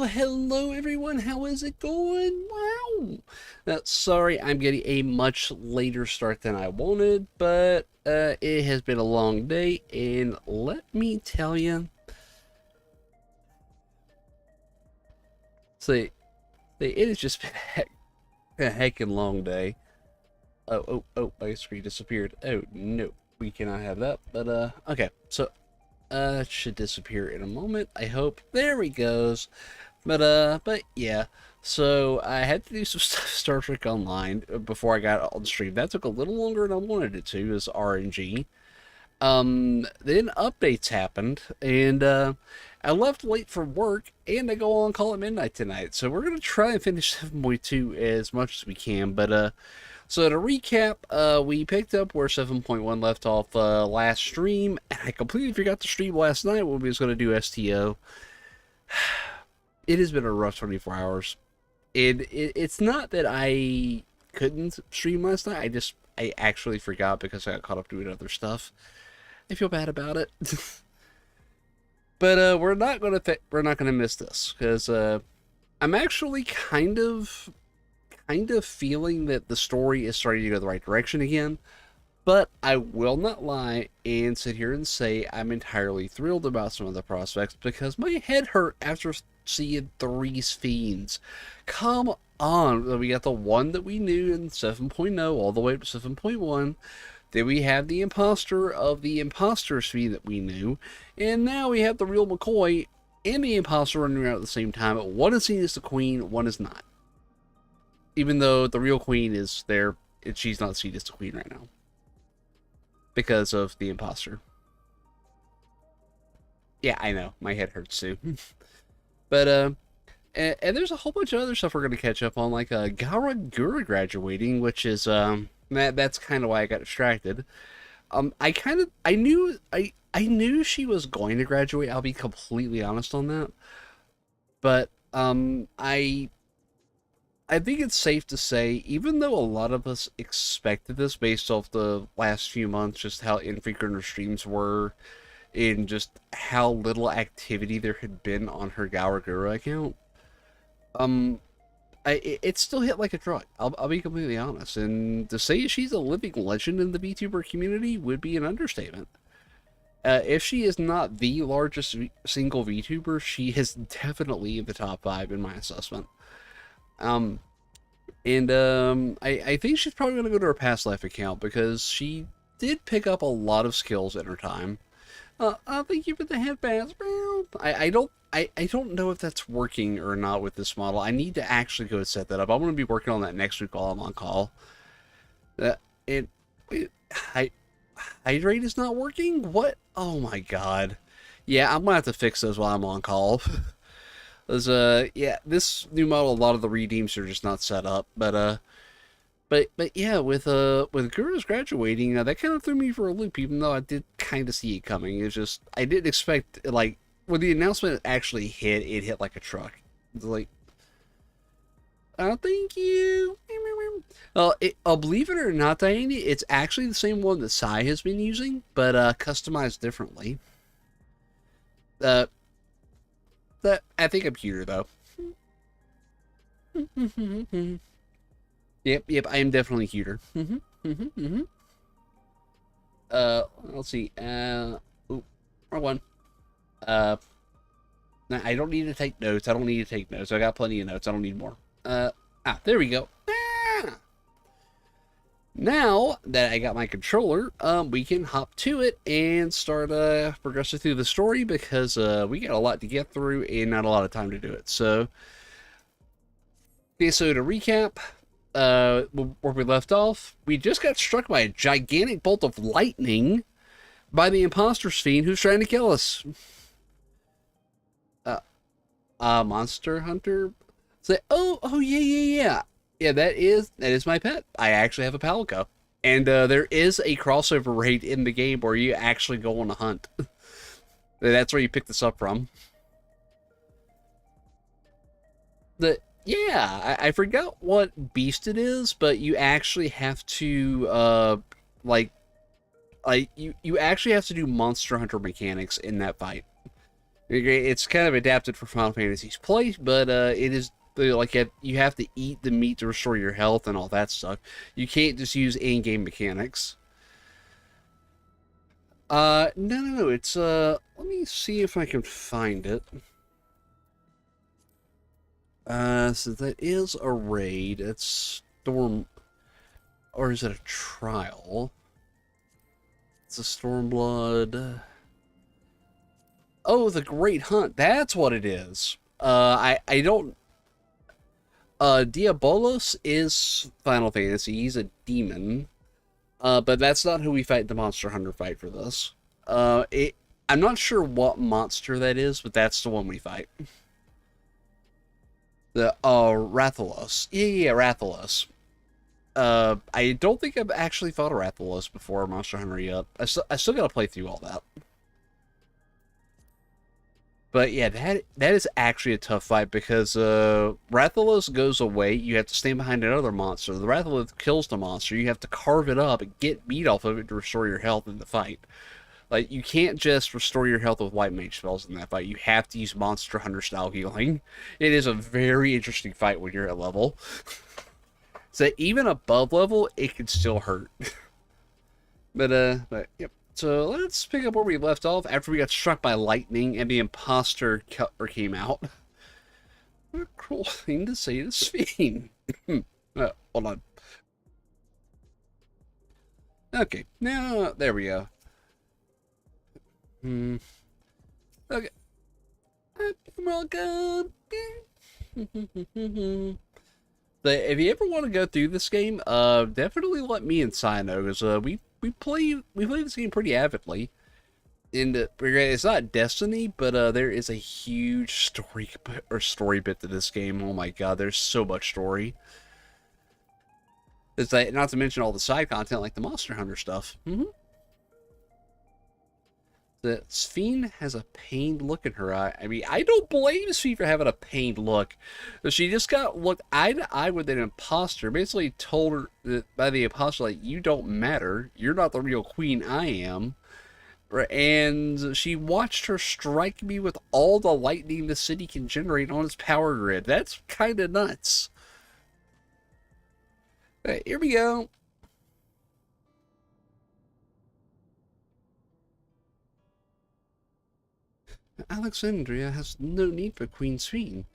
Well, hello everyone, how is it going? Wow! Sorry, I'm getting a much later start than I wanted, but it has been a long day, and let me tell you, see, it has just been a heckin' long day. My screen disappeared. Oh, no, we cannot have that, but okay, so, it should disappear in a moment, I hope. There we goes. But yeah, so I had to do some Star Trek Online before I got on stream. That took a little longer than I wanted it to, as RNG. Then updates happened, and I left late for work, and I go on call at midnight tonight. So we're gonna try and finish 7.2 as much as we can. But so to recap, we picked up where 7.1 left off last stream, and I completely forgot to stream last night when we was gonna do STO. It has been a rough 24 hours. It's not that I couldn't stream last night. I actually forgot because I got caught up doing other stuff. I feel bad about it. But we're not gonna miss this because I'm actually kind of feeling that the story is starting to go the right direction again. But I will not lie and sit here and say I'm entirely thrilled about some of the prospects because my head hurt after seeing 3's Fiends. Come on. We got the one that we knew in 7.0 all the way up to 7.1. Then we have the imposter of the imposter's fiend that we knew. And now we have the real McCoy and the imposter running around at the same time. One is seen as the queen, one is not. Even though the real queen is there, she's not seen as the queen right now because of the imposter. Yeah, I know. My head hurts too. But, and there's a whole bunch of other stuff we're going to catch up on, like Gara Gura graduating, which is, that's kind of why I got distracted. I knew she was going to graduate, I'll be completely honest on that. But, I think it's safe to say, even though a lot of us expected this based off the last few months, just how infrequent her streams were, and just how little activity there had been on her Gawagura account, it still hit like a truck. I'll be completely honest, and to say she's a living legend in the VTuber community would be an understatement. If she is not the largest single VTuber, she is definitely in the top 5 in my assessment. I think she's probably going to go to her past life account because she did pick up a lot of skills in her time. Thank you for the headbands. I don't know if that's working or not with this model. I need to actually go set that up. I'm going to be working on that next week while I'm on call. Hydrate is not working? What? Oh my god. Yeah, I'm going to have to fix those while I'm on call. Yeah, this new model, a lot of the redeems are just not set up, but yeah, with Guru's graduating, that kind of threw me for a loop, even though I did kind of see it coming. It's just, I didn't expect, like, when the announcement actually hit, it hit like a truck. It's like, oh, thank you. Believe it or not, Diane, it's actually the same one that Sai has been using, but customized differently. I think I'm cuter, though. Yep, I am definitely cuter. Let's see. Ooh, wrong one. I don't need to take notes. I got plenty of notes. I don't need more. There we go. Now that I got my controller, we can hop to it and start progressing through the story because we got a lot to get through and not a lot of time to do it. So, okay, so to recap, where we left off, we just got struck by a gigantic bolt of lightning by the imposter's fiend who's trying to kill us. Monster Hunter? Say, oh yeah. Yeah, that is my pet. I actually have a palico. And there is a crossover raid in the game where you actually go on a hunt. That's where you pick this up from. Yeah, I forgot what beast it is, but you actually have to, you actually have to do Monster Hunter mechanics in that fight. It's kind of adapted for Final Fantasy's play, but it is like you have to eat the meat to restore your health and all that stuff. You can't just use in-game mechanics. No. It's let me see if I can find it. So that is a raid. It's Storm, or is it a trial? It's a Stormblood. Oh, the Great Hunt. That's what it is. I don't. Diabolos is Final Fantasy. He's a demon. But that's not who we fight the Monster Hunter fight for this. I'm not sure what monster that is, but that's the one we fight. The Rathalos. Yeah, Rathalos. I don't think I've actually fought a Rathalos before Monster Hunter yet. I still gotta play through all that. But yeah, that is actually a tough fight because Rathalos goes away. You have to stand behind another monster. The Rathalos kills the monster. You have to carve it up and get meat off of it to restore your health in the fight. Like, you can't just restore your health with white mage spells in that fight. You have to use Monster Hunter style healing. It is a very interesting fight when you're at level. So even above level, it can still hurt. but yep. So let's pick up where we left off after we got struck by lightning and the imposter came out. What a cruel thing to say to Sphene. Hold on. Okay, now there we go. Okay. Welcome. But if you ever want to go through this game, definitely let me and Sai know, because we play this game pretty avidly. And it's not Destiny, but there is a huge story bit to this game. Oh my god, there's so much story. It's like, not to mention all the side content like the Monster Hunter stuff. The Sphene has a pained look in her eye. I mean, I don't blame Sphene for having a pained look. She just got looked eye to eye with an imposter. Basically told her that by the imposter, like, you don't matter. You're not the real queen, I am. And she watched her strike me with all the lightning the city can generate on its power grid. That's kind of nuts. All right, here we go. Alexandria has no need for Queen Sphene.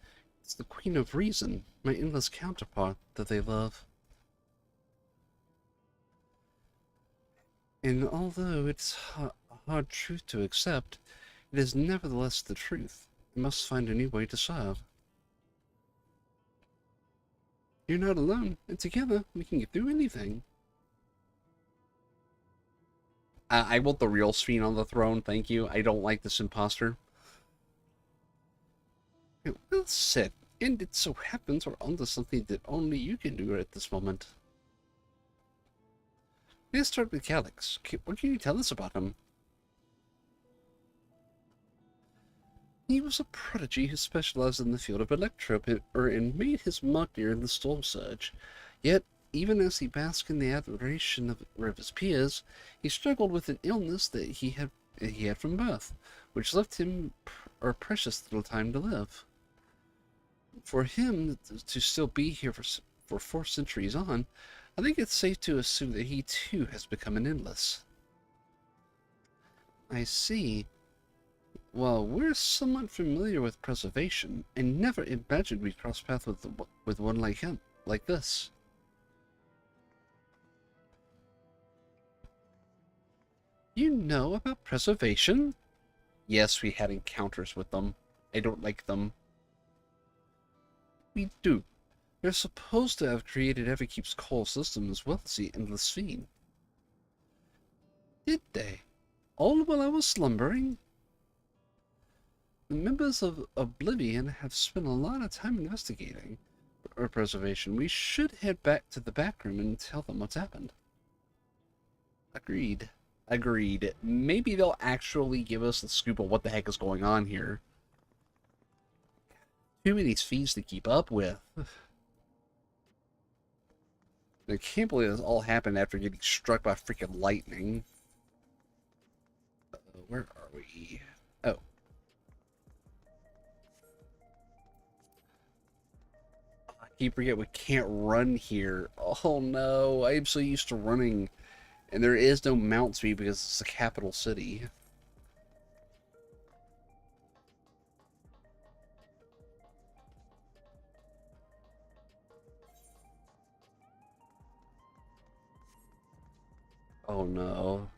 It's the Queen of Reason, my endless counterpart that they love. And although it's a hard truth to accept, it is nevertheless the truth. We must find a new way to serve. You're not alone, and together we can get through anything. I want the real Sphene on the throne, thank you. I don't like this imposter. Well said, and it so happens we're onto something that only you can do at this moment. Let's start with Calyx. What can you tell us about him? He was a prodigy who specialized in the field of and made his mark during the Storm Surge. Yet, even as he basked in the admiration of his peers, he struggled with an illness that he had from birth, which left him a precious little time to live. For him to still be here for 4 centuries on, I think it's safe to assume that he too has become an endless. I see. Well, we're somewhat familiar with preservation, and never imagined we'd cross paths with one like him, like this. You know about preservation? Yes, we had encounters with them. I don't like them. We do. They're supposed to have created Everkeep's core system as well as the Endless Sphene. Did they? All while I was slumbering? The members of Oblivion have spent a lot of time investigating preservation. We should head back to the back room and tell them what's happened. Agreed. Agreed. Maybe they'll actually give us the scoop of what the heck is going on here. Too many fees to keep up with. I can't believe this all happened after getting struck by freaking lightning. Where are we? Oh. Keep forget we can't run here. Oh no, I am so used to running. And there is no mount speed because it's the capital city. Oh no.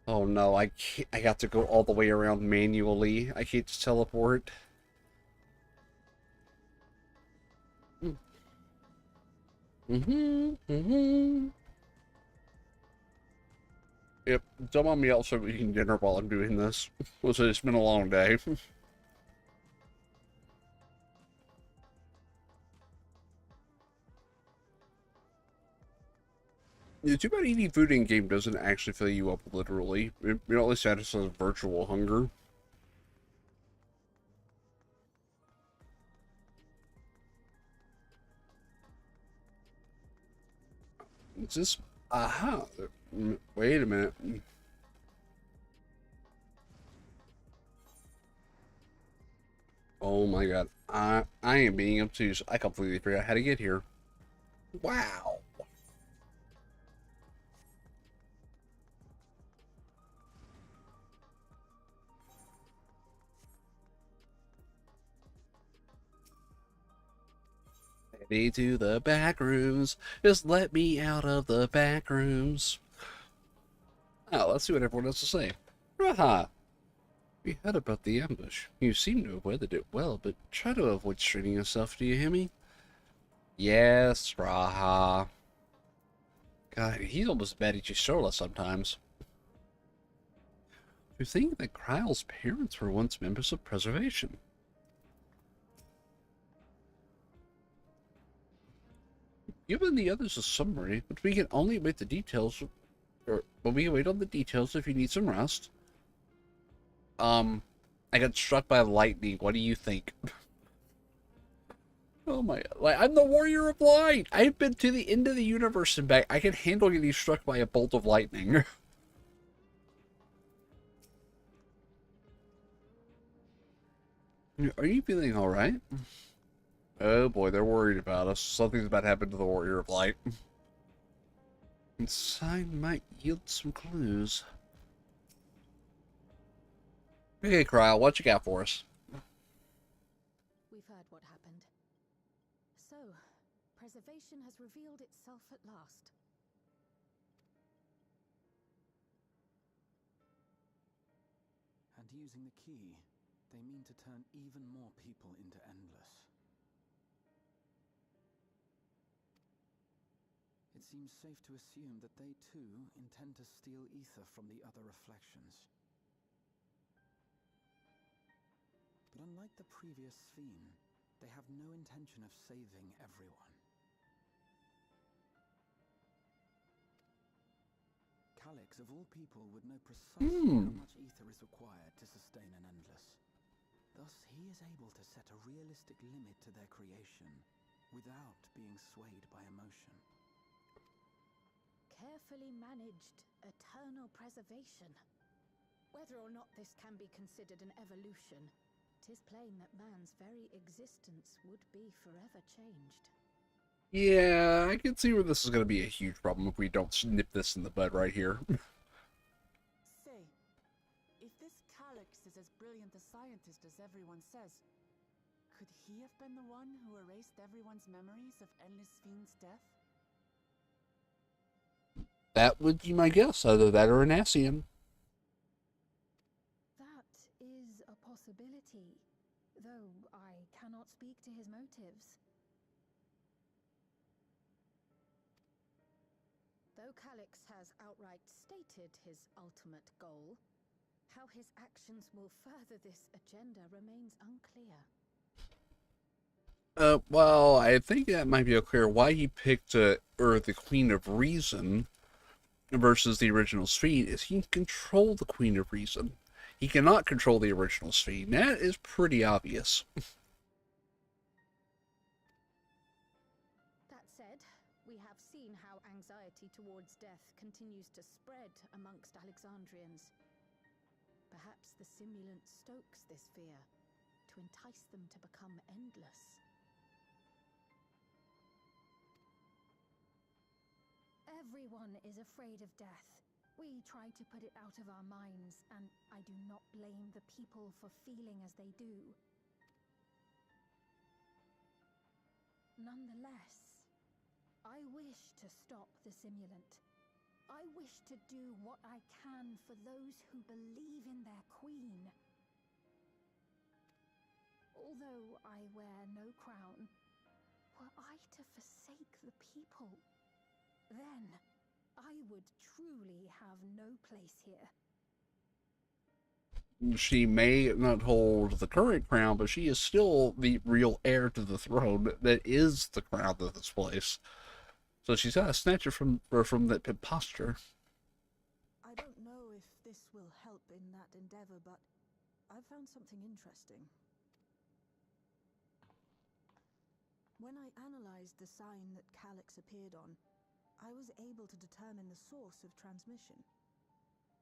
Oh no, I can't, I got to go all the way around manually. I can't just teleport. Mm-hmm. Yep, don't mind me also eating dinner while I'm doing this. It's been a long day. Yeah, too bad eating food in game doesn't actually fill you up literally. It only satisfies virtual hunger. Is this? Aha! Wait a minute. Oh my god. I am being obtuse. I completely forgot how to get here. Wow. Heading to the back rooms. Just let me out of the back rooms. Oh, let's see what everyone has to say. Raha! We heard about the ambush. You seem to have weathered it well, but try to avoid straining yourself, do you hear me? Yes, Raha. God, he's almost bad at Strola sometimes. To think that Kryle's parents were once members of Preservation. Given the others a summary, but we can only wait the details, but we can wait on the details if you need some rest. I got struck by lightning. What do you think? Oh my, like, I'm the Warrior of Light. I've been to the end of the universe and back. I can handle getting struck by a bolt of lightning. Are you feeling alright? Oh boy, they're worried about us. Something's about to happen to the Warrior of Light. Sign might yield some clues. Okay, Kryle, what you got for us? We've heard what happened. So, preservation has revealed itself at last. And using the key, they mean to turn even more people into Endless. It seems safe to assume that they too intend to steal ether from the other reflections. But unlike the previous Sphene, they have no intention of saving everyone. Calyx, of all people, would know precisely how much ether is required to sustain an Endless. Thus, he is able to set a realistic limit to their creation, without being swayed by emotion. Carefully managed eternal preservation. Whether or not this can be considered an evolution, 'tis plain that man's very existence would be forever changed. Yeah, I can see where this is going to be a huge problem if we don't nip this in the bud right here. Say, if this Calyx is as brilliant a scientist as everyone says, could he have been the one who erased everyone's memories of Endless Sphene's death? That would be my guess, either that or an Asian. That is a possibility, though I cannot speak to his motives. Though Calyx has outright stated his ultimate goal, how his actions will further this agenda remains unclear. Well, I think that might be clear why he picked, or the Queen of Reason versus the original Sphene is he can control the Queen of Reason. He cannot control the original Sphene. That is pretty obvious. That said, we have seen how anxiety towards death continues to spread amongst Alexandrians. Perhaps the simulant stokes this fear, to entice them to become endless. Everyone is afraid of death. We try to put it out of our minds, and I do not blame the people for feeling as they do. Nonetheless, I wish to stop the simulant. I wish to do what I can for those who believe in their queen. Although I wear no crown, were I to forsake the people, then I would truly have no place here. She may not hold the current crown, but she is still the real heir to the throne that is the crown of this place. So she's got to snatch it from that imposture. I don't know if this will help in that endeavor, but I've found something interesting. When I analyzed the sign that Calyx appeared on, I was able to determine the source of transmission.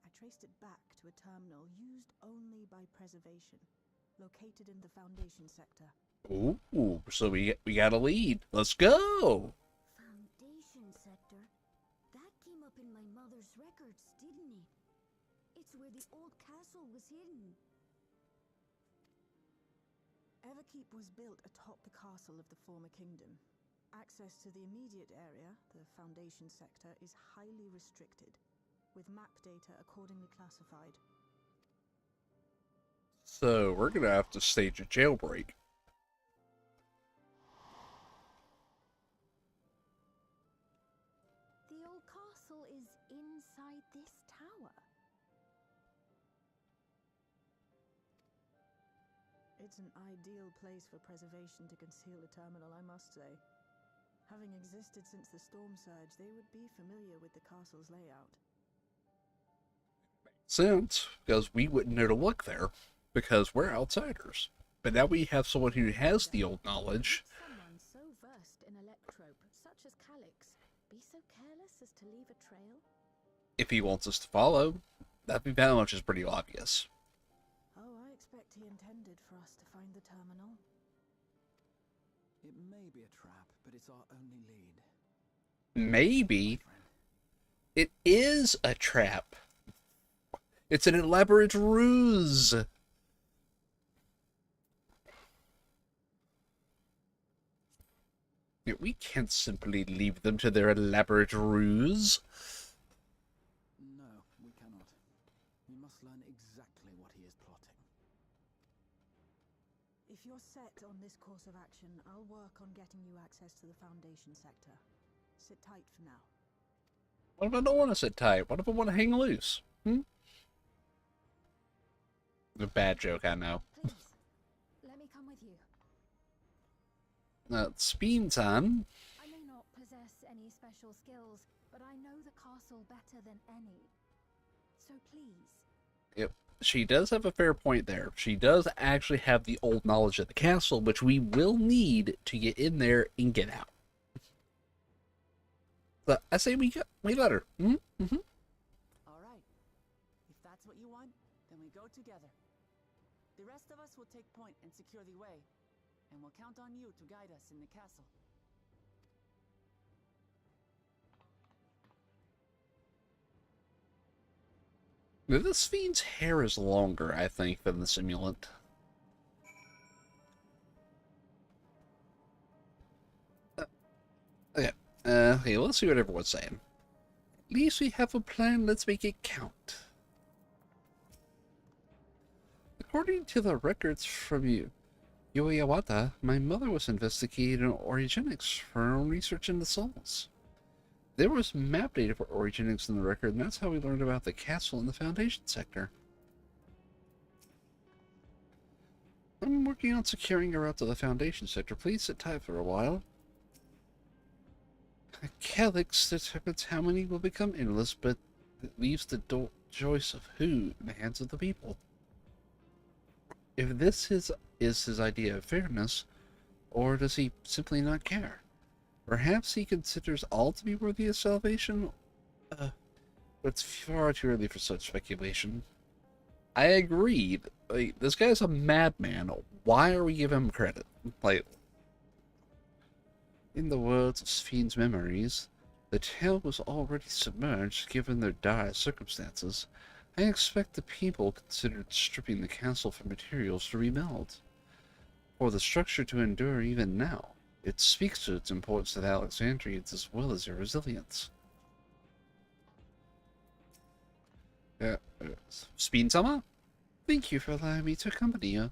I traced it back to a terminal used only by preservation, located in the Foundation sector. Ooh, so we got a lead. Let's go! Foundation sector? That came up in my mother's records, didn't it? It's where the old castle was hidden. Everkeep was built atop the castle of the former kingdom. Access to the immediate area, the Foundation sector, is highly restricted, with map data accordingly classified. So we're gonna have to stage a jailbreak. The old castle is inside this tower. It's an ideal place for preservation to conceal a terminal, I must say. Having existed since the storm surge, they would be familiar with the castle's layout. Sense, because we wouldn't know to look there, because we're outsiders. But now we have someone who has the old knowledge. Someone so versed in electrope, such as Calyx, be so careless as to leave a trail? If he wants us to follow, that much is pretty obvious. Oh, I expect he intended for us to find the terminal. It may be a trap, but it's our only lead. Maybe. It is a trap. It's an elaborate ruse. We can't simply leave them to their elaborate ruse. No, we cannot. We must learn exactly what he is plotting. If you're set on this course of action, I'll work on getting you access to the Foundation sector. Sit tight for now. What if I don't want to sit tight? What if I want to hang loose? A bad joke, I know. Please, let me come with you. It's bean time. I may not possess any special skills, but I know the castle better than any. So please. Yep. She does have a fair point there. She does actually have the old knowledge of the castle, which we will need to get in there and get out. But I say we let her. Mm-hmm. All right. If that's what you want, then we go together. The rest of us will take point and secure the way, and we'll count on you to guide us in the castle. This fiend's hair is longer, I think, than the simulant. Okay, let's see what everyone's saying. At least we have a plan, let's make it count. According to the records from Yoyawata, my mother was investigating orogenics for her own research into souls. There was map data for orogenics in the record, and that's how we learned about the castle in the Foundation sector. I'm working on securing a route to the Foundation sector. Please sit tight for a while. Calyx determines how many will become endless, but it leaves the choice of who in the hands of the people. If this is his idea of fairness, or does he simply not care? Perhaps he considers all to be worthy of salvation? But it's far too early for such speculation. I agree. Like, this guy's a madman. Why are we giving him credit? Like, in the words of Fiend's memories, The town was already submerged given their dire circumstances. I expect the people considered stripping the castle for materials to rebuild. For the structure to endure even now, it speaks to its importance to the Alexandrians as well as their resilience. Speed Summer? Thank you for allowing me to accompany you.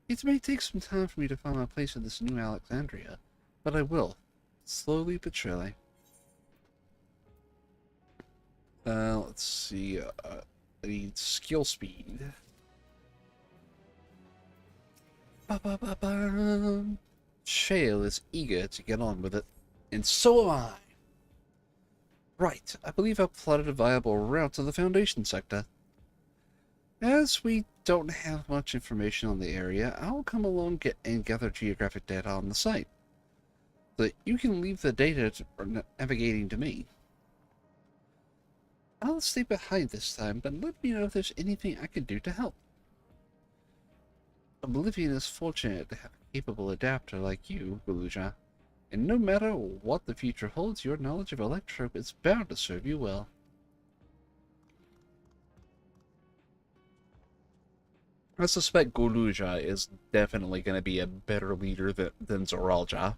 It may take some time for me to find my place in this new Alexandria, but I will, slowly but surely. Let's see, I need skill speed. Ba-ba-ba-bum. Shale is eager to get on with it, and so am I. Right, I believe I've plotted a viable route to the Foundation sector. As we don't have much information on the area, I'll come along and gather geographic data on the site. So you can leave the data for navigating to me. I'll stay behind this time, but let me know if there's anything I can do to help. Oblivion is fortunate to have a capable adapter like you, Beluja, and no matter what the future holds, your knowledge of Electrope is bound to serve you well. I suspect Goluja is definitely going to be a better leader than Zoralja.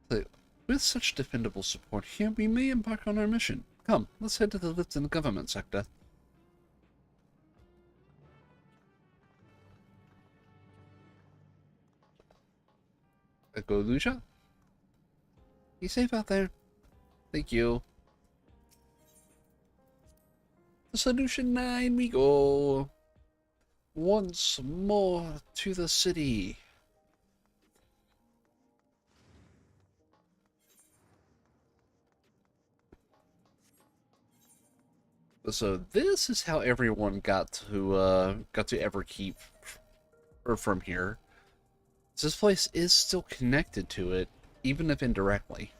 But with such defendable support here, we may embark on our mission. Come, let's head to the lift in the government sector. Goluja? You safe out there? Thank you. To Solution 9 we go. Once more to the city. So this is how everyone got to Everkeep, or from here. This place is still connected to it, even if indirectly.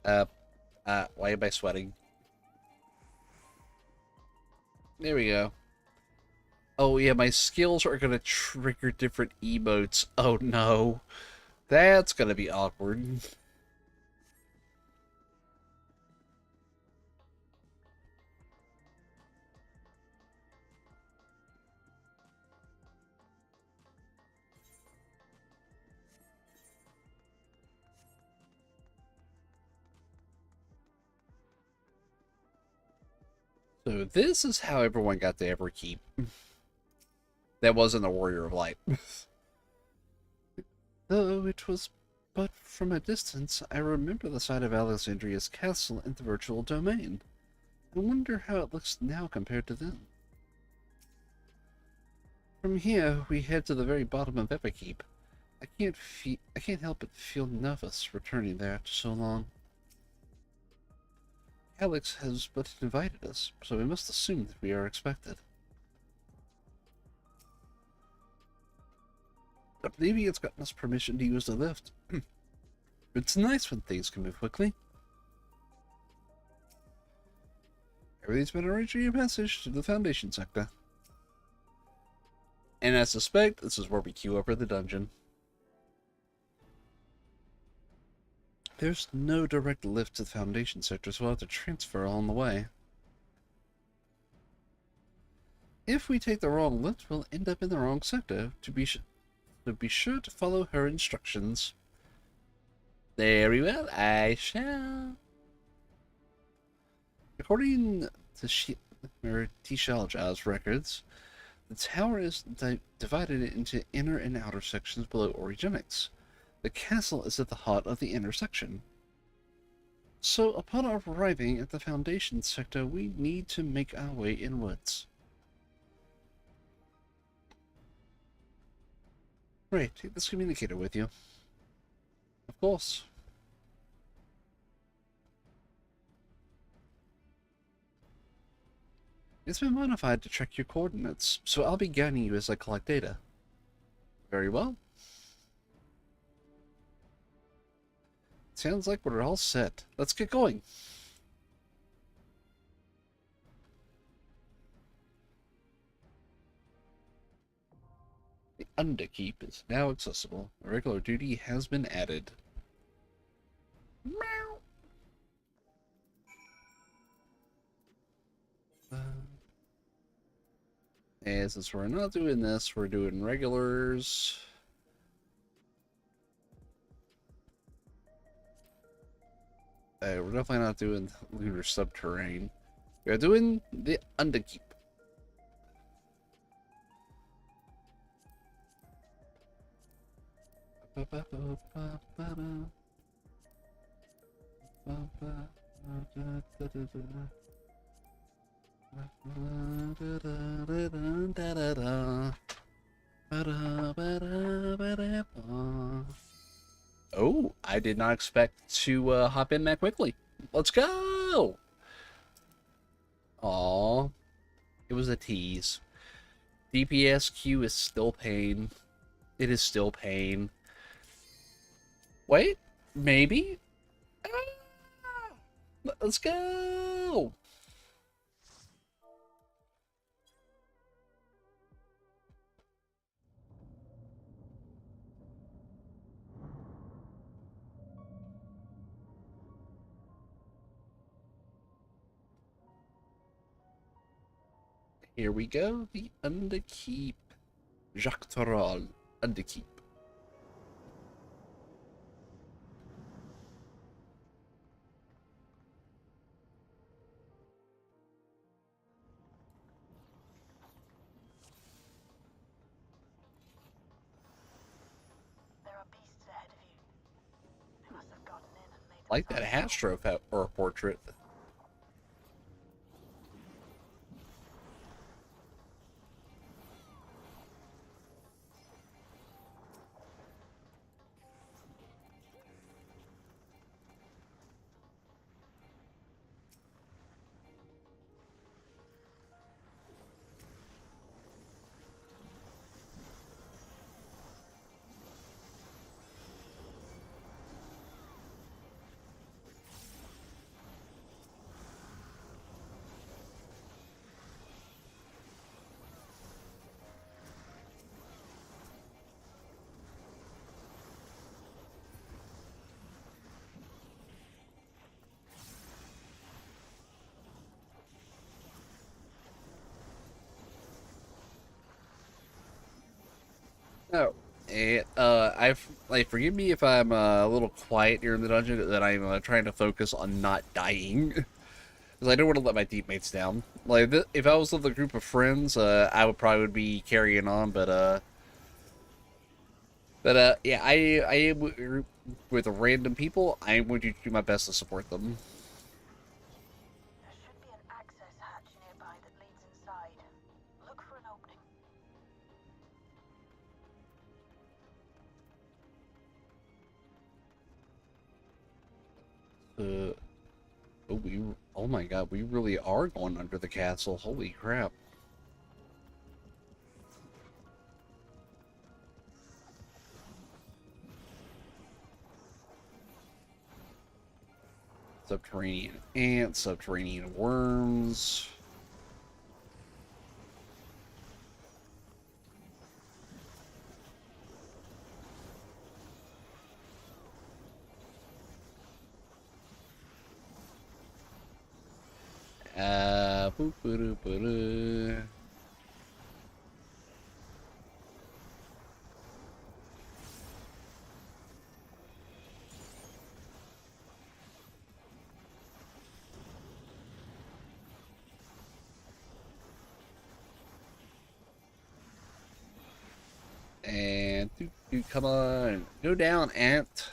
Why am I sweating? There we go. Oh yeah, my skills are gonna trigger different emotes. Oh no. That's gonna be awkward. So this is how everyone got to Everkeep. That wasn't a Warrior of Light. Though it was but from a distance, I remember the site of Alexandria's castle in the virtual domain. I wonder how it looks now compared to then. From here, we head to the very bottom of Everkeep. I can't help but feel nervous returning there after so long. Alex has but invited us, so we must assume that we are expected. But maybe it's gotten us permission to use the lift. It's nice when things can move quickly. Everything's been arranged for your passage to the Foundation sector. And I suspect this is where we queue up for the dungeon. There's no direct lift to the Foundation sector, so we'll have to transfer on the way. If we take the wrong lift, we'll end up in the wrong sector. To be sure to follow her instructions. Very well, I shall. According to Tishalja's records, the tower is divided into inner and outer sections below Origenics. The castle is at the heart of the intersection. So, upon arriving at the Foundation sector, we need to make our way inwards. Right, take this communicator with you. Of course. It's been modified to track your coordinates, so I'll be guiding you as I collect data. Very well. Sounds like we're all set. Let's get going. Underkeep is now accessible. A regular duty has been added. Meow. And since we're not doing this, we're doing regulars. We're definitely not doing lunar subterranean. We're doing the Underkeep. Oh, I did not expect to hop in that quickly. Let's go! Aw, it was a tease. DPSQ is still pain. It is still pain. Wait, maybe? Ah, let's go! Here we go, the Underkeep. Jacques Toral, Underkeep. There are beasts ahead of you. They must have gotten in and made Like that Astro or portrait. Oh, and forgive me if I'm a little quiet here in the dungeon. That I'm trying to focus on not dying, because I don't want to let my teammates down. Like if I was with a group of friends, I would probably be carrying on, yeah, I am with random people. I am going to do my best to support them. There should be an access hatch nearby that leads inside. Look for an opening. Oh my god, we really are going under the castle. Holy crap. Subterranean ants, subterranean worms. Boop, boop, boop, boop. And come on, go down, ant.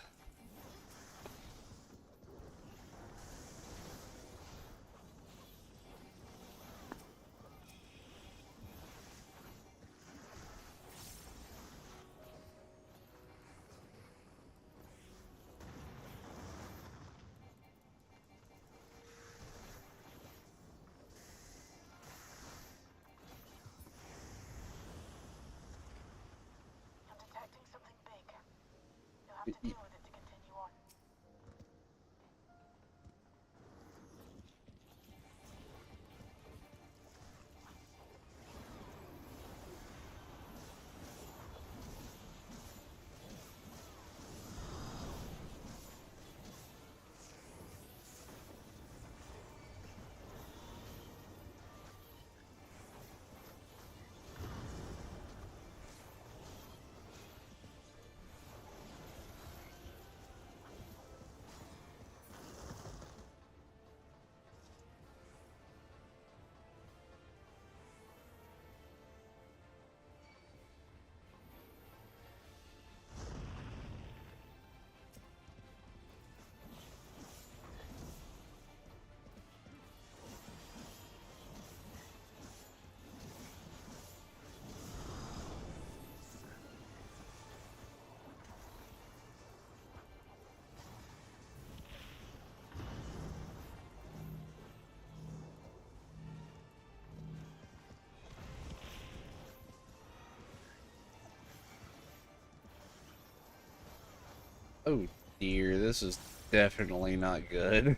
I'm detecting something big. You'll have to deal with it to continue on. Oh dear, this is definitely not good.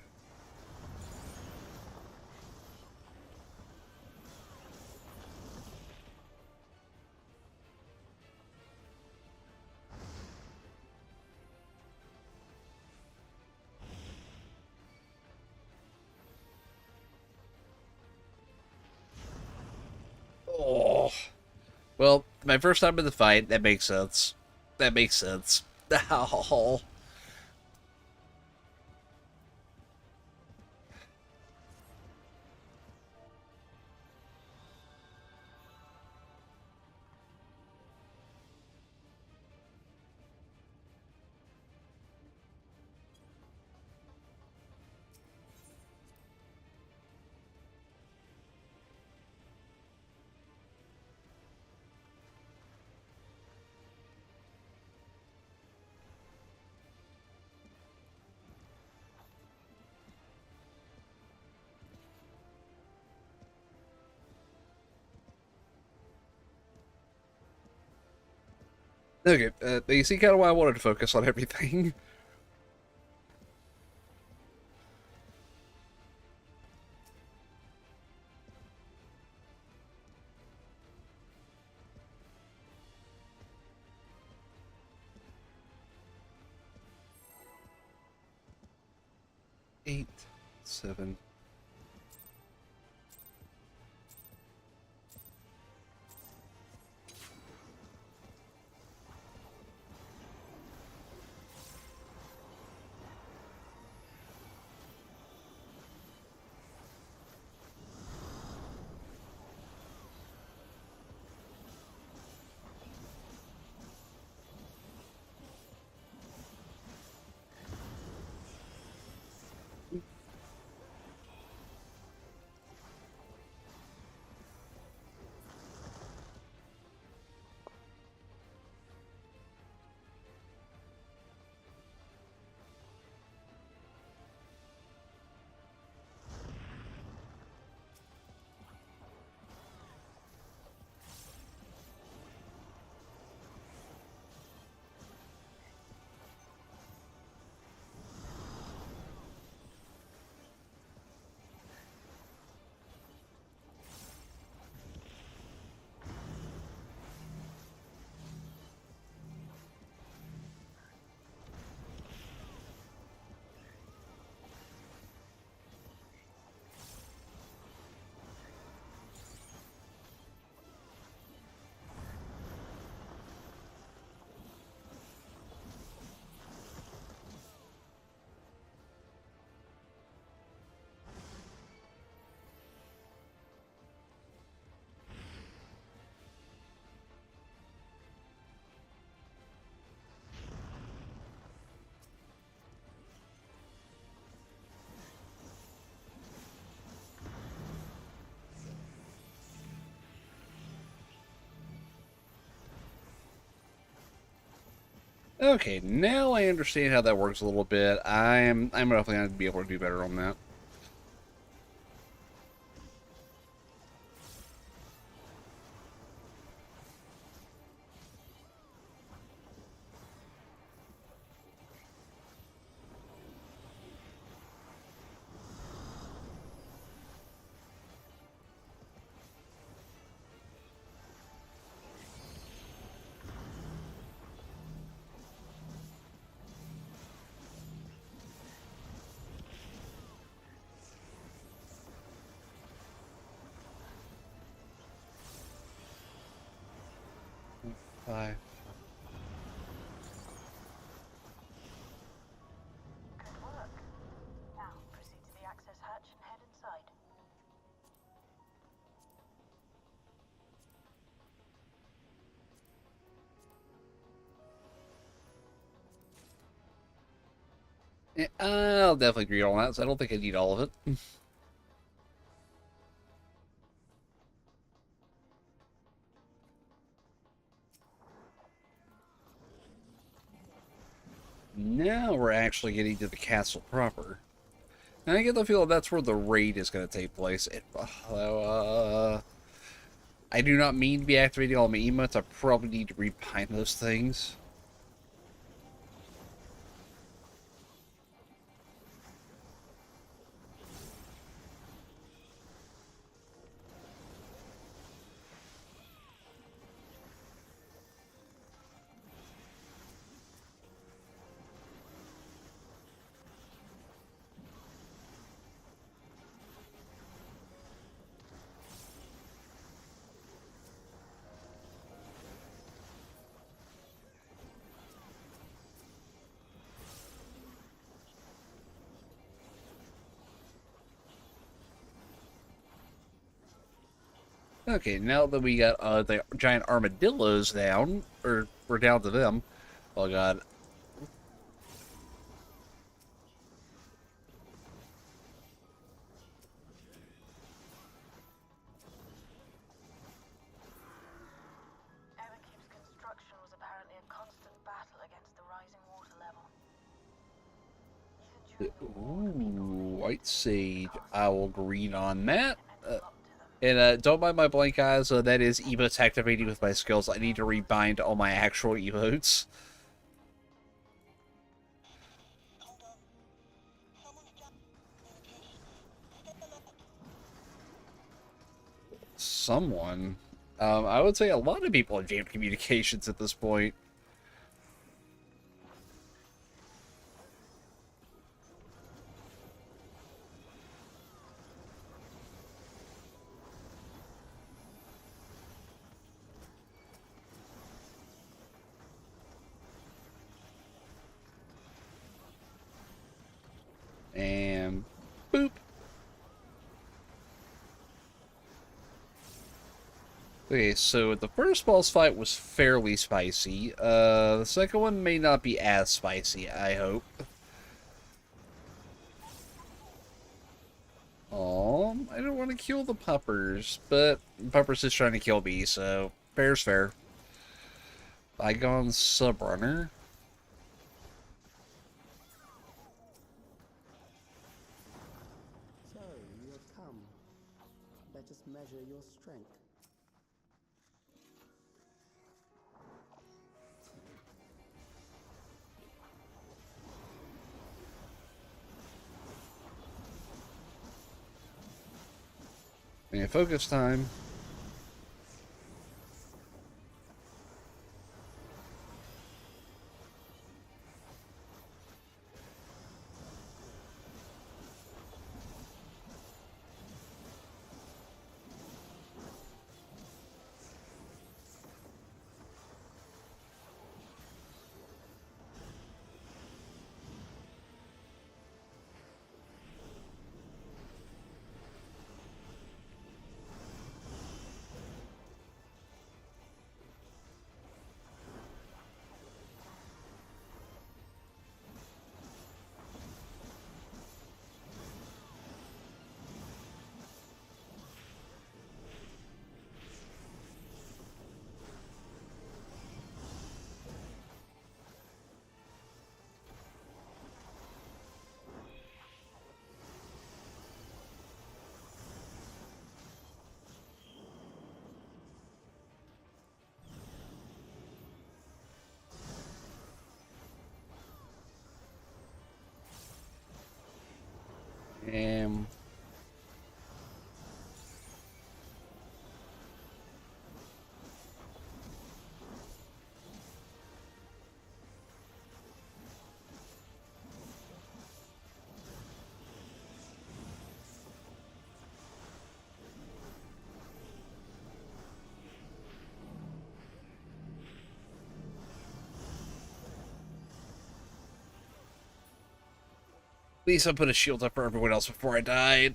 Oh. Well, my first time in the fight, that makes sense. That makes sense. Oh. Okay, you see kind of why I wanted to focus on everything. 8, 7. Okay, now I understand how that works a little bit. I'm definitely going to be able to do better on that. Five. Good work. Now proceed to the access hatch and head inside. Yeah, I'll definitely agree on that, so I don't think I need all of it. Now we're actually getting to the castle proper. And I get the feeling that's where the raid is going to take place. I do not mean to be activating all my emotes. I probably need to rebind those things. Okay, now that we got the giant armadillos down, or we're down to them. Oh god. Everkeep's construction was apparently a constant battle against the rising water level. Even during the war, the people Ooh, faced white sage. constantly I will green on that. meant a lot to them. And don't mind my blank eyes. That is emotes activating with my skills. I need to rebind all my actual emotes. Someone. I would say a lot of people have jammed communications at this point. And boop. Okay, so the first boss fight was fairly spicy. The second one may not be as spicy, I hope. I don't want to kill the puppers, but puppers is trying to kill me, so fair's fair. Bygone Subrunner. So, you have come. Let us measure your strength. And focus time. And at least I put a shield up for everyone else before I died.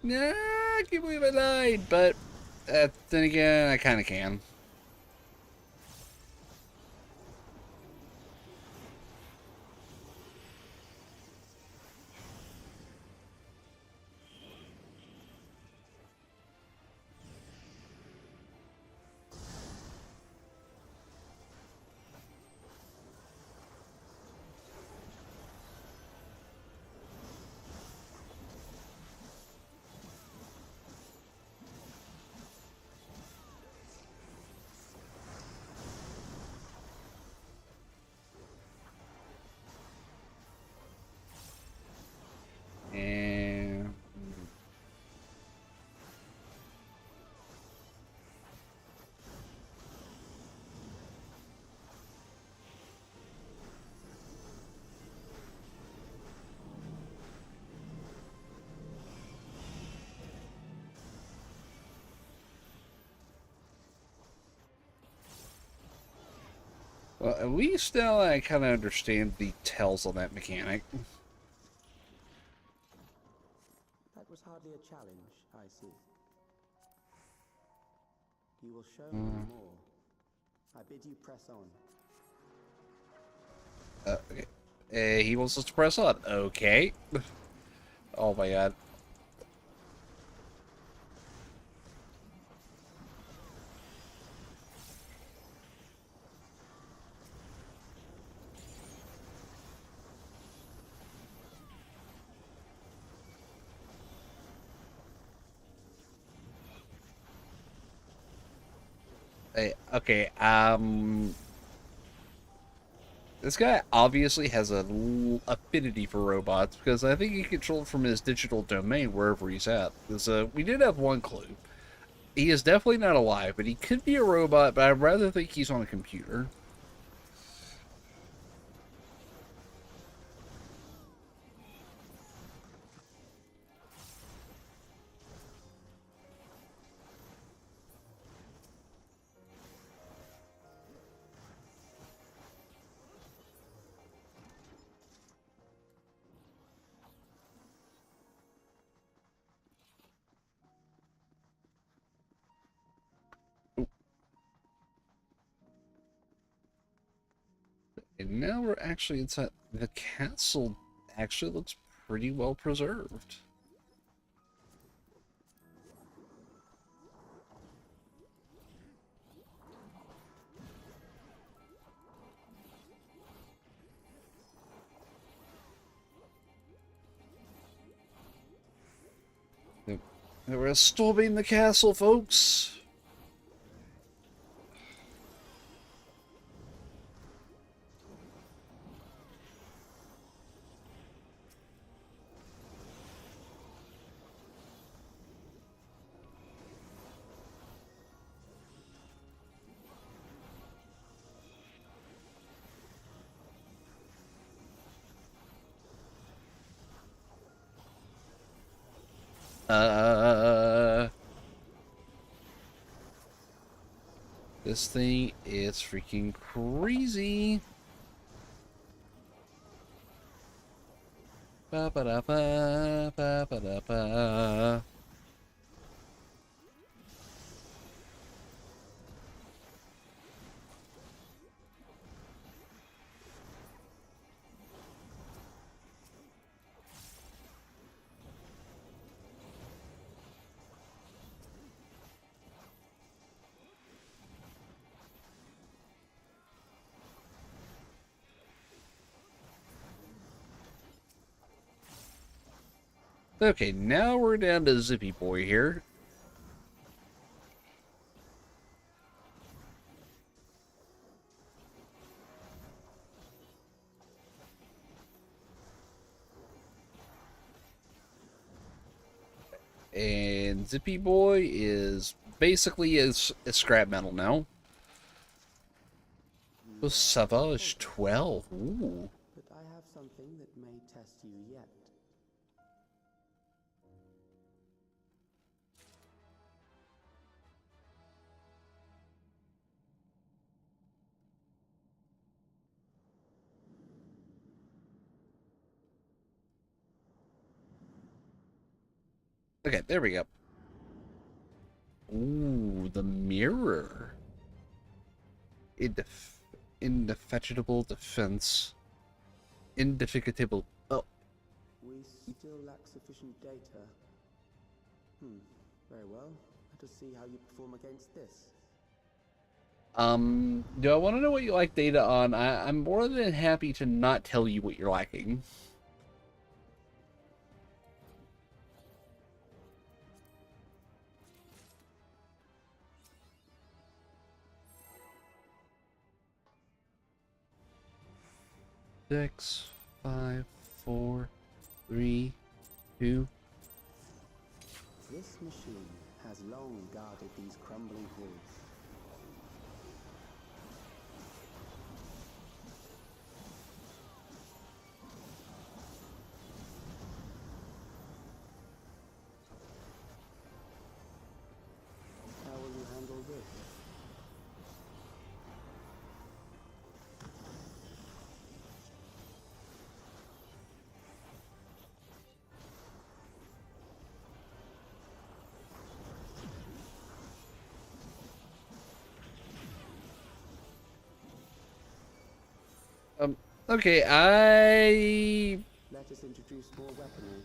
Nah, I can't believe I died, but then again, I kind of can. And well, at least now I kind of understand the tells on that mechanic. was hardly a challenge, I see. You will show me more. I bid you press on. Okay. He wants us to press on. Okay. Oh my god. Okay, this guy obviously has a affinity for robots because I think he controlled from his digital domain wherever he's at. Because we did have one clue. He is definitely not alive, but he could be a robot, but I'd rather think he's on a computer. And now we're actually inside. The castle actually looks pretty well preserved. We're storming the castle, folks. This thing is freaking crazy. Ba ba da ba ba ba da ba. Okay, now we're down to Zippy Boy here. And Zippy Boy is basically is scrap metal now. Oh, Savage 12. Ooh. But I have something that may test you yet. Okay, there we go. Ooh, the mirror. Indefatigable defense. Indefatigable. Oh. We still lack sufficient data. Very well. Let us see how you perform against this. Do I want to know what you like data on? I'm more than happy to not tell you what you're lacking. Six, 5, 4, 3, 2. This machine has long guarded these crumbling halls. How will you handle this? Okay, I... Let us introduce more weaponry.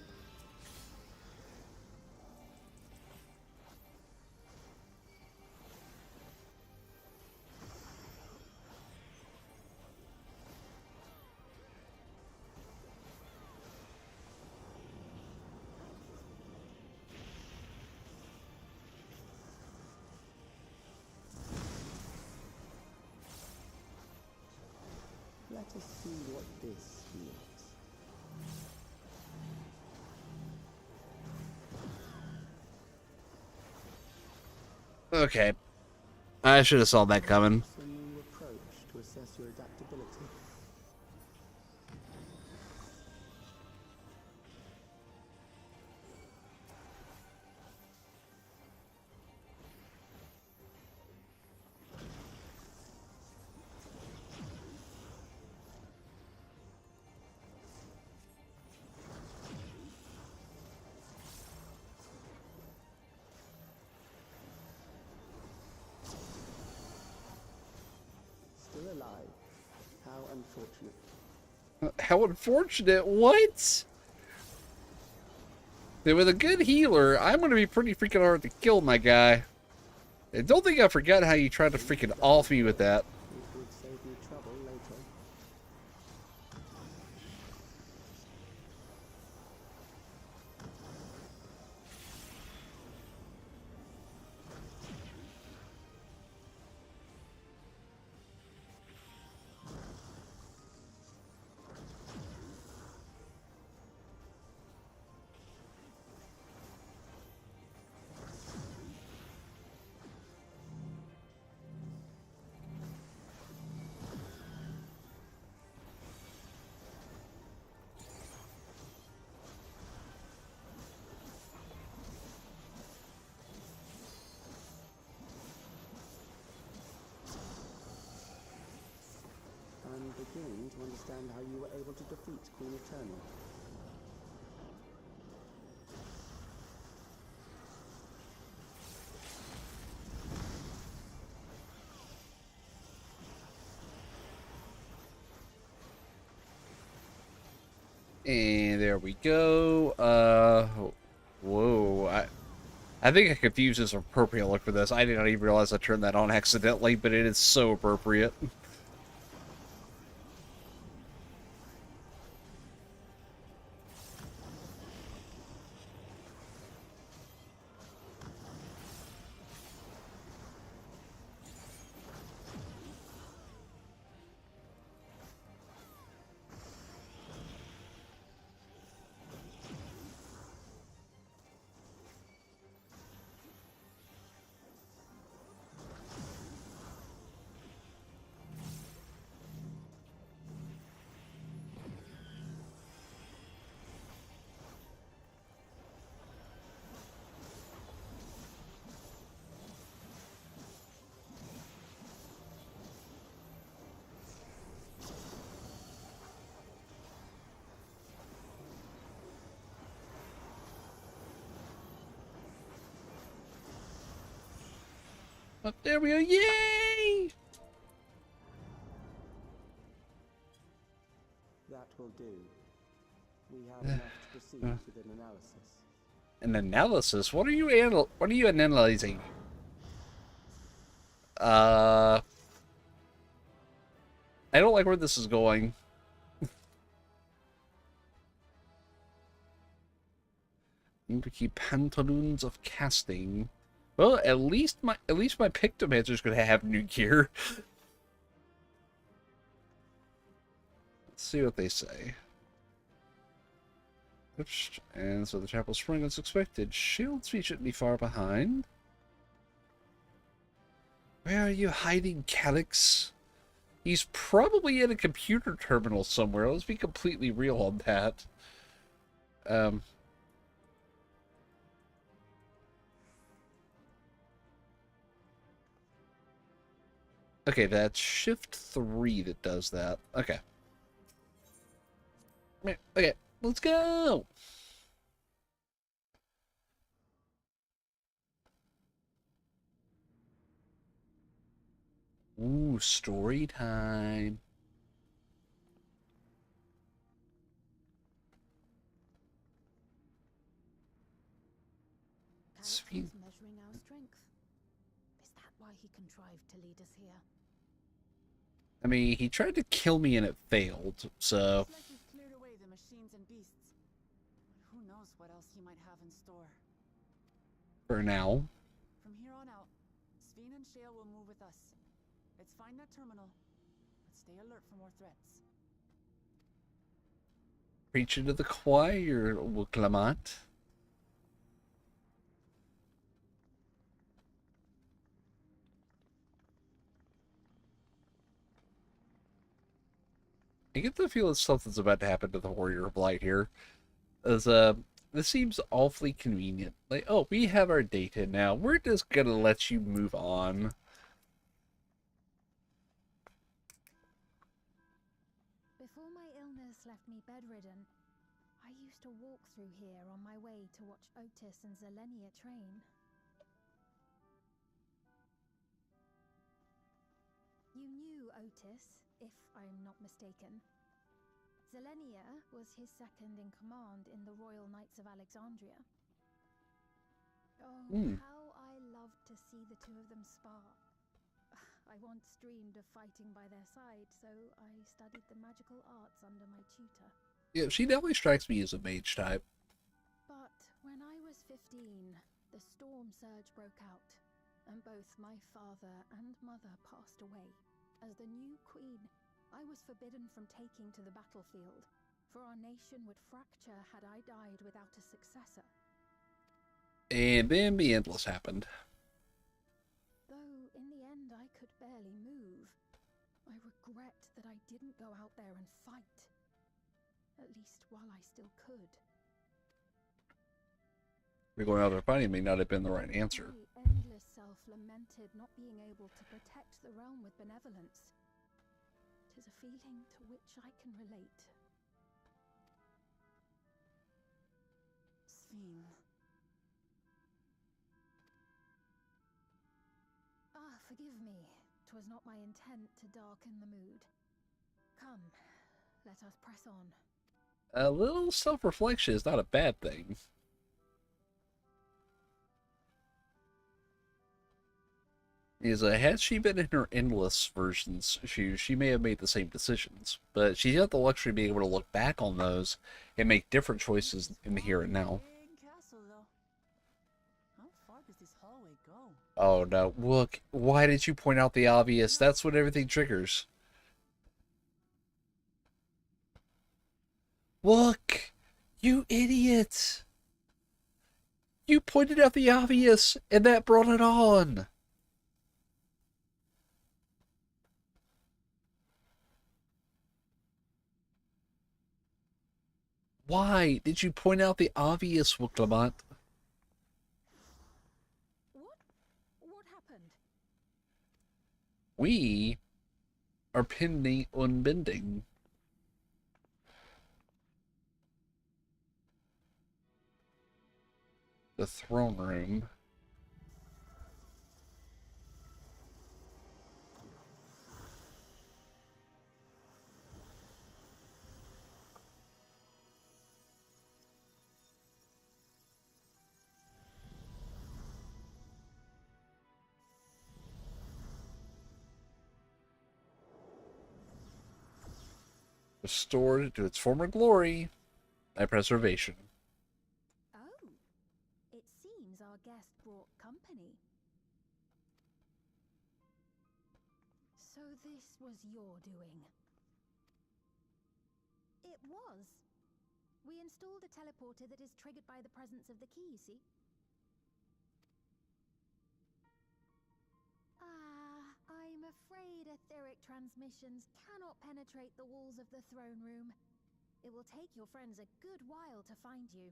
Let us see what this heals. Okay. I should have saw that coming. Perhaps a new approach to assess your adaptability. Still alive. How unfortunate. How unfortunate. What? With a good healer, I'm going to be pretty freaking hard to kill my guy. I don't think I forgot how you tried to freaking off me with that. It would save you trouble later. I'm beginning to understand how you were able to defeat Queen Eternal. And there we go. Whoa. I think I confused this appropriate look for this. I did not even realize I turned that on accidentally, but it is so appropriate. Oh, there we go. Yay! That will do. We have enough to proceed with an analysis. An analysis? What are you analyzing? I don't like where this is going. Need to keep pantaloons of casting. Well, at least my Pictomancer's gonna have new gear. Let's see what they say. Oops. And so the chapel sprung as expected. Shields we shouldn't be far behind. Where are you hiding, Calyx? He's probably in a computer terminal somewhere. Let's be completely real on that. Okay, that's Shift 3 that does that. Okay. Okay, let's go! Ooh, story time. Calix was measuring our strength. Is that why he contrived to lead us here? I mean, he tried to kill me and it failed, so... Looks like we've cleared away the machines and beasts. But who knows what else he might have in store. For now. From here on out, Sveen and Shale will move with us. Let's find that terminal, but stay alert for more threats. Preaching to the choir, Clement. I get the feeling something's about to happen to the Warrior of Light here. As, this seems awfully convenient. Like, oh, we have our data now. We're just gonna let you move on. Before my illness left me bedridden, I used to walk through here on my way to watch Otis and Zelenia train. You knew Otis, if I'm not mistaken. Zelenia was his second in command in the Royal Knights of Alexandria. Oh, how I loved to see the two of them spar. I once dreamed of fighting by their side, so I studied the magical arts under my tutor. Yeah, she definitely strikes me as a mage type. But when I was 15, the storm surge broke out, and both my father and mother passed away. As the new queen, I was forbidden from taking to the battlefield, for our nation would fracture had I died without a successor. And then the Endless happened. Though in the end I could barely move, I regret that I didn't go out there and fight. At least while I still could. Going out there fighting may not have been the right answer. My endless self lamented not being able to protect the realm with benevolence. 'Tis a feeling to which I can relate. Sveen. Ah, forgive me. 'Twas not my intent to darken the mood. Come, let us press on. A little self-reflection is not a bad thing. Had she been in her Endless version's shoes, she may have made the same decisions. But she's got the luxury of being able to look back on those and make different choices in the here and now. Big castle, though. How far does this hallway go? Oh no, look, why did you point out the obvious? That's what everything triggers. Look! You idiot! You pointed out the obvious, and that brought it on! Why did you point out the obvious, Clement? What happened? We are pending unbending. The throne room. Restored to its former glory by preservation. Oh, it seems our guest brought company. So this was your doing? It was. We installed a teleporter that is triggered by the presence of the key, you see? I'm afraid etheric transmissions cannot penetrate the walls of the throne room. It will take your friends a good while to find you.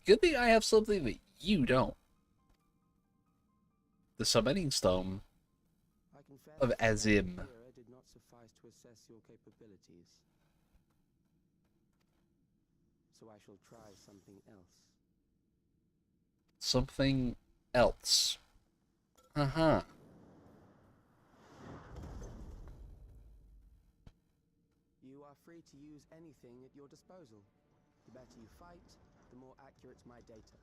Good thing I have something that you don't. The summoning stone of Azim. Did not suffice to assess your capabilities. So I shall try something else. Something else. Uh-huh. You are free to use anything at your disposal. The better you fight, the more accurate my data.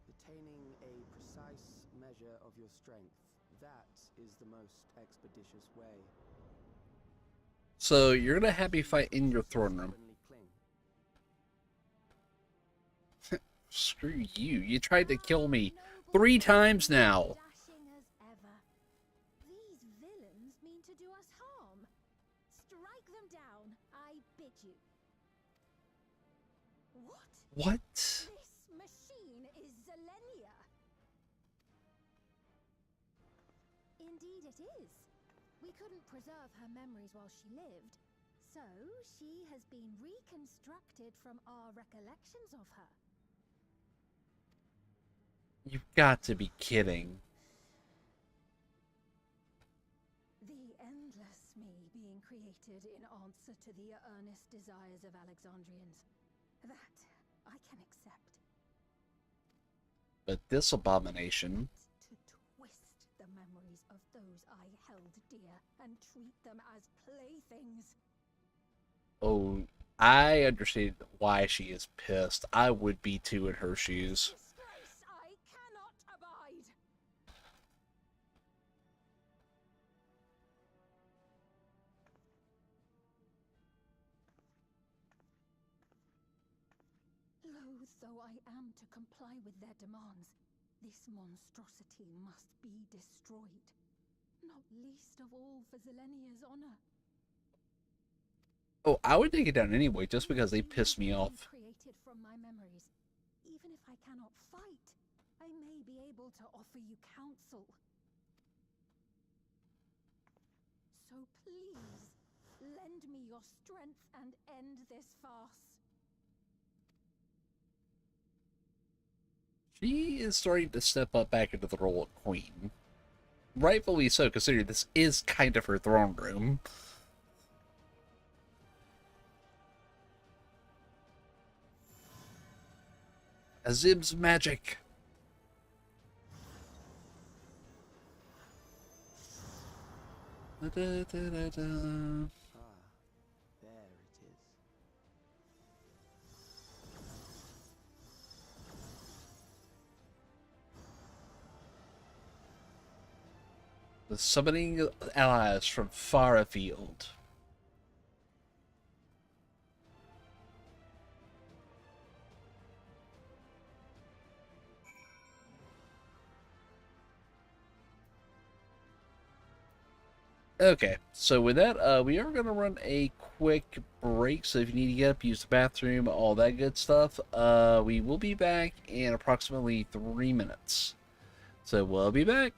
Attaining a precise measure of your strength, that is the most expeditious way. So you're gonna have me fight in your throne room. Stubbornly cling. Screw you. You tried to kill me 3 times now. Dashing as ever. These villains mean to do us harm. Strike them down, I bid you. What? What? This machine is Zelenia. Indeed it is. We couldn't preserve her memories while she lived, so she has been reconstructed from our recollections of her. You've got to be kidding. The endless me being created in answer to the earnest desires of Alexandrians. That I can accept. But this abomination... To twist the memories of those I held dear and treat them as playthings. Oh, I understand why she is pissed. I would be too in her shoes. Disgrace I cannot abide. Loath though I am to comply with their demands, this monstrosity must be destroyed. Not least of all for Zelenia's honor. Oh, I would take it down anyway, just because they pissed me off. Created from my memories. Even if I cannot fight, I may be able to offer you counsel. So please, lend me your strength and end this farce. She is starting to step up back into the role of queen. Rightfully so, considering this is kind of her throne room. Azim's magic. Da, da, da, da, da. Ah, there it is. The summoning allies from far afield. Okay, so with that, we are going to run a quick break, so if you need to get up, use the bathroom, all that good stuff, we will be back in approximately 3 minutes. So we'll be back.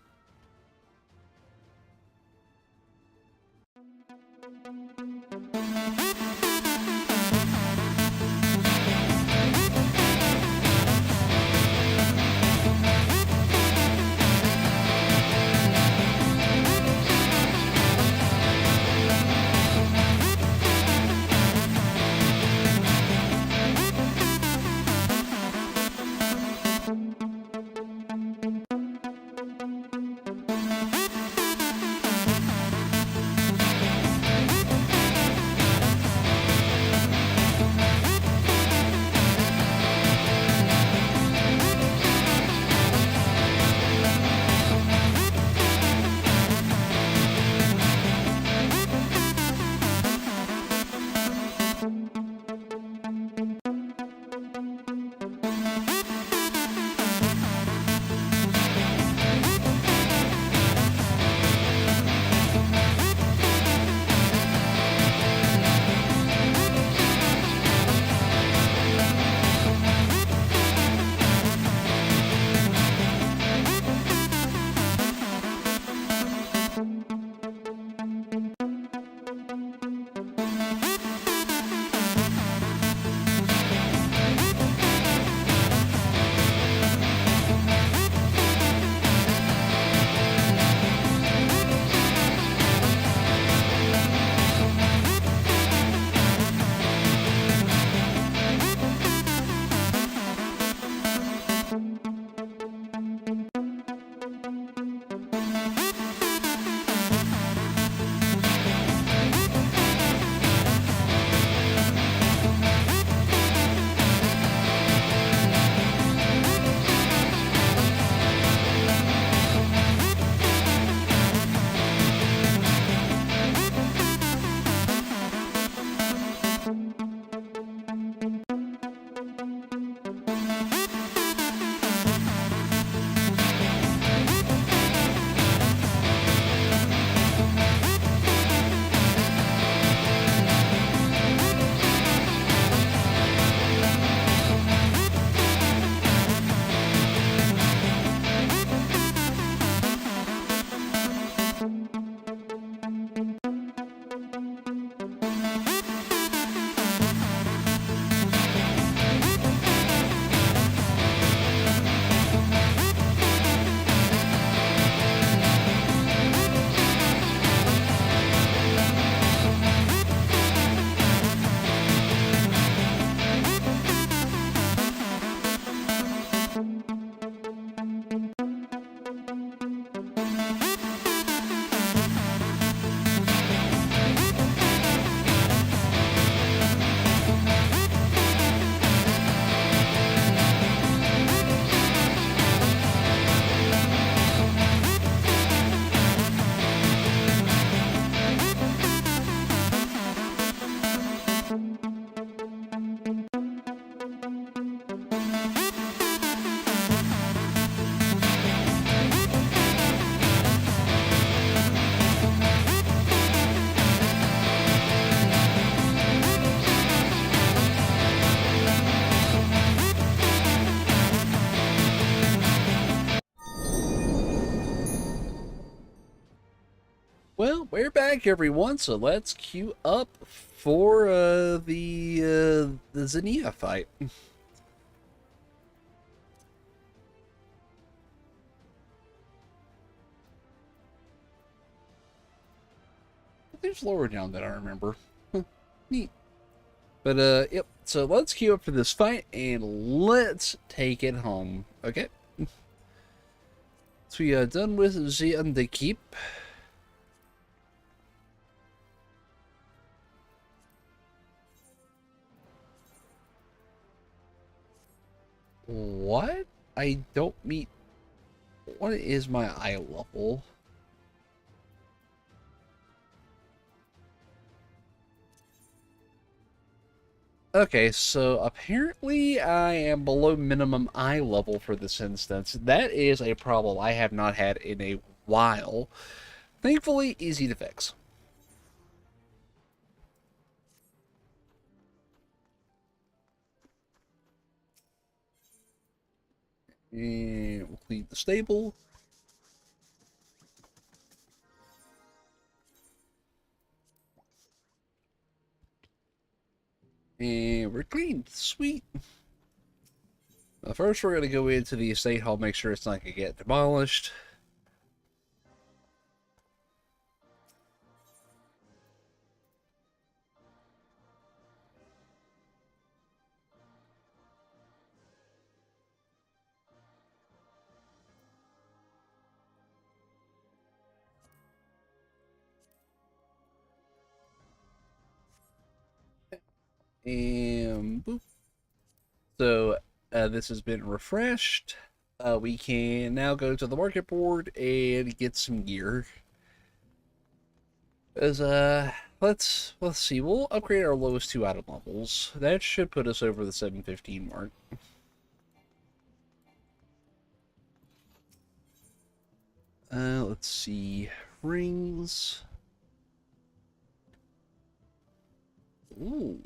We're back, everyone, so let's queue up for the Xenia fight. There's lower down that I remember. Neat. But, yep, so let's queue up for this fight, and let's take it home, okay? So we are done with the Underkeep. What? I don't meet... What is my eye level? Okay, so apparently I am below minimum eye level for this instance. That is a problem I have not had in a while. Thankfully, easy to fix. And we'll clean the stable. And we're clean. Sweet. First, we're going to go into the estate hall, make sure it's not going to get demolished. And boop. So this has been refreshed. We can now go to the market board and get some gear. As let's see. We'll upgrade our lowest 2 item levels. That should put us over the 715 mark. Let's see. Rings. Ooh.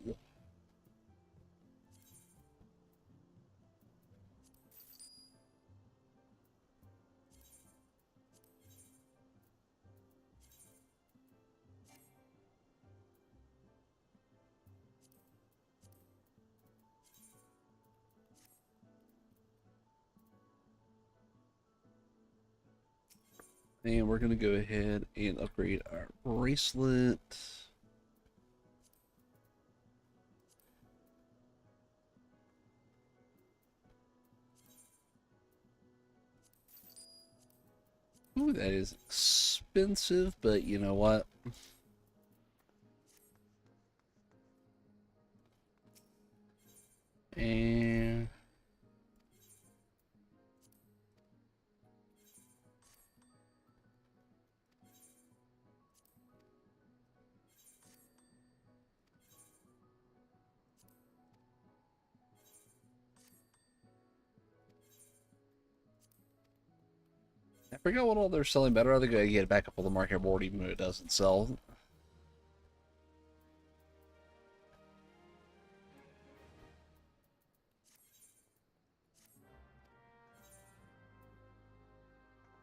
And we're going to go ahead and upgrade our bracelet. Ooh, that is expensive, but you know what? And I forgot what all they're selling, but I'd rather go get it back up on the market board even though it doesn't sell.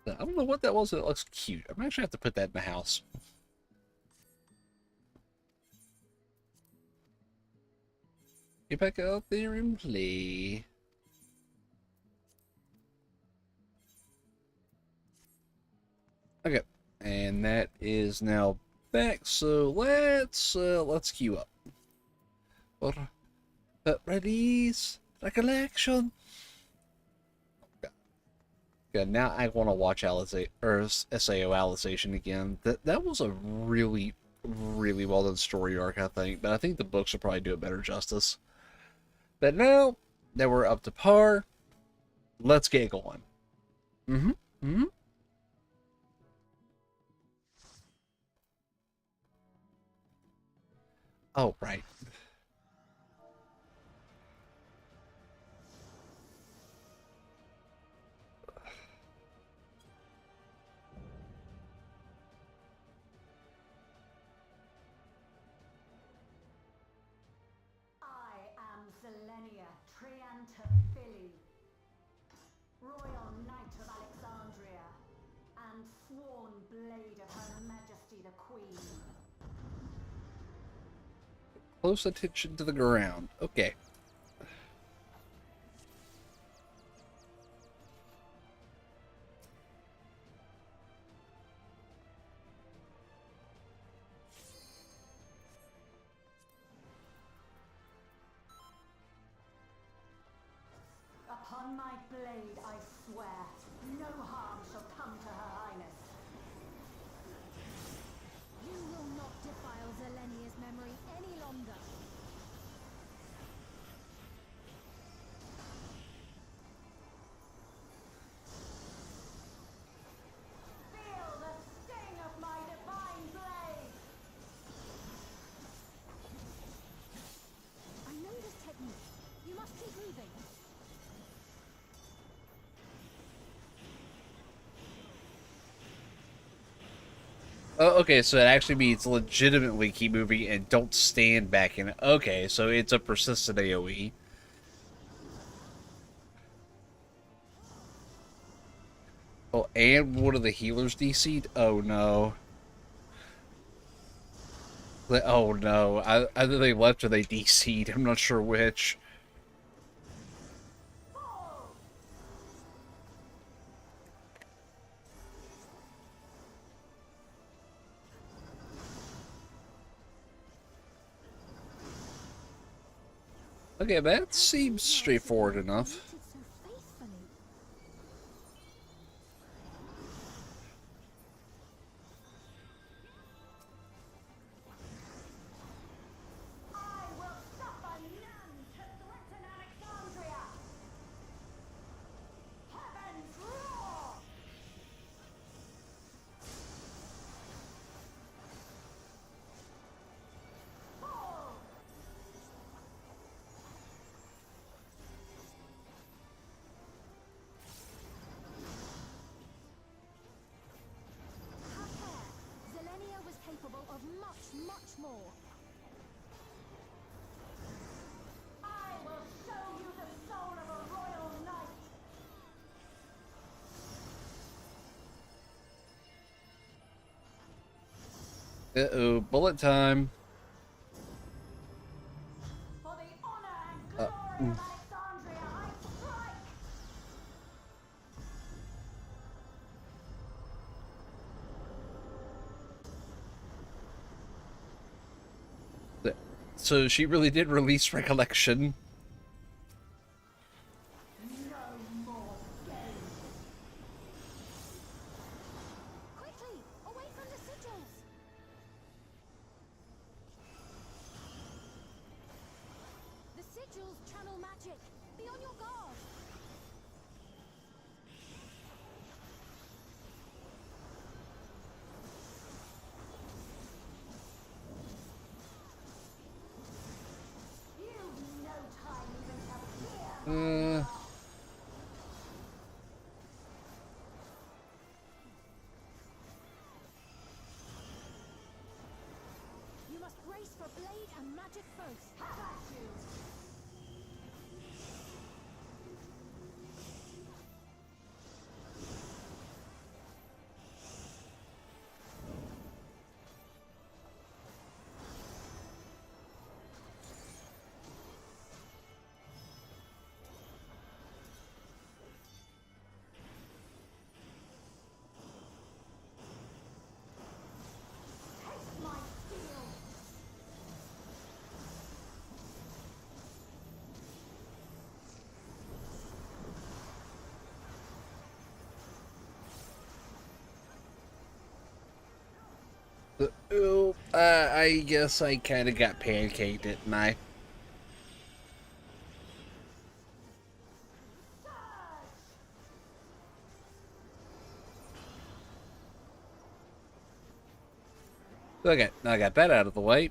I don't know what that was, but it looks cute. I'm actually have to put that in the house. Get back out there and play. Okay, and that is now back. So let's queue up. For release recollection. Good. Now I want to watch SAO Alicization again. That was a really well done story arc, I think. But I think the books will probably do it better justice. But now that we're up to par, let's get going. Oh, right. I am Zelenia Trianta Philly, Royal Knight of Alexandria, and sworn blade of Her Majesty Majesty the Queen. Close attention to the ground. Okay. Upon my blade, I swear, no harm shall come to Her Highness. You will not defile Zelenia's memory any longer. Feel the sting of my divine blade! I know this technique. You must keep moving. Oh, okay, so it actually means legitimately keep moving and don't stand back in it. Okay, so it's a persistent AoE. Oh, and one of the healers DC'd? Oh no. Oh no. Either they left or they DC'd. I'm not sure which. Okay, that seems straightforward enough. So faithfully. I will suffer none to threaten Alexandria! Heavens roar! Fall! Have care. Zelenia was capable of much, much more. I will show you the soul of a royal knight! Uh-oh, bullet time. For the honor and glory of Alexandria, I strike! So she really did release Recollection. No more games! Quickly, away from the sigils. The sigils channel magic. Be on your guard. You've no time even to fear! You must brace for blade and magic both. Have at you! Taste my steel! Oh, I guess I kind of got pancaked, didn't I? Okay, now I got that out of the way.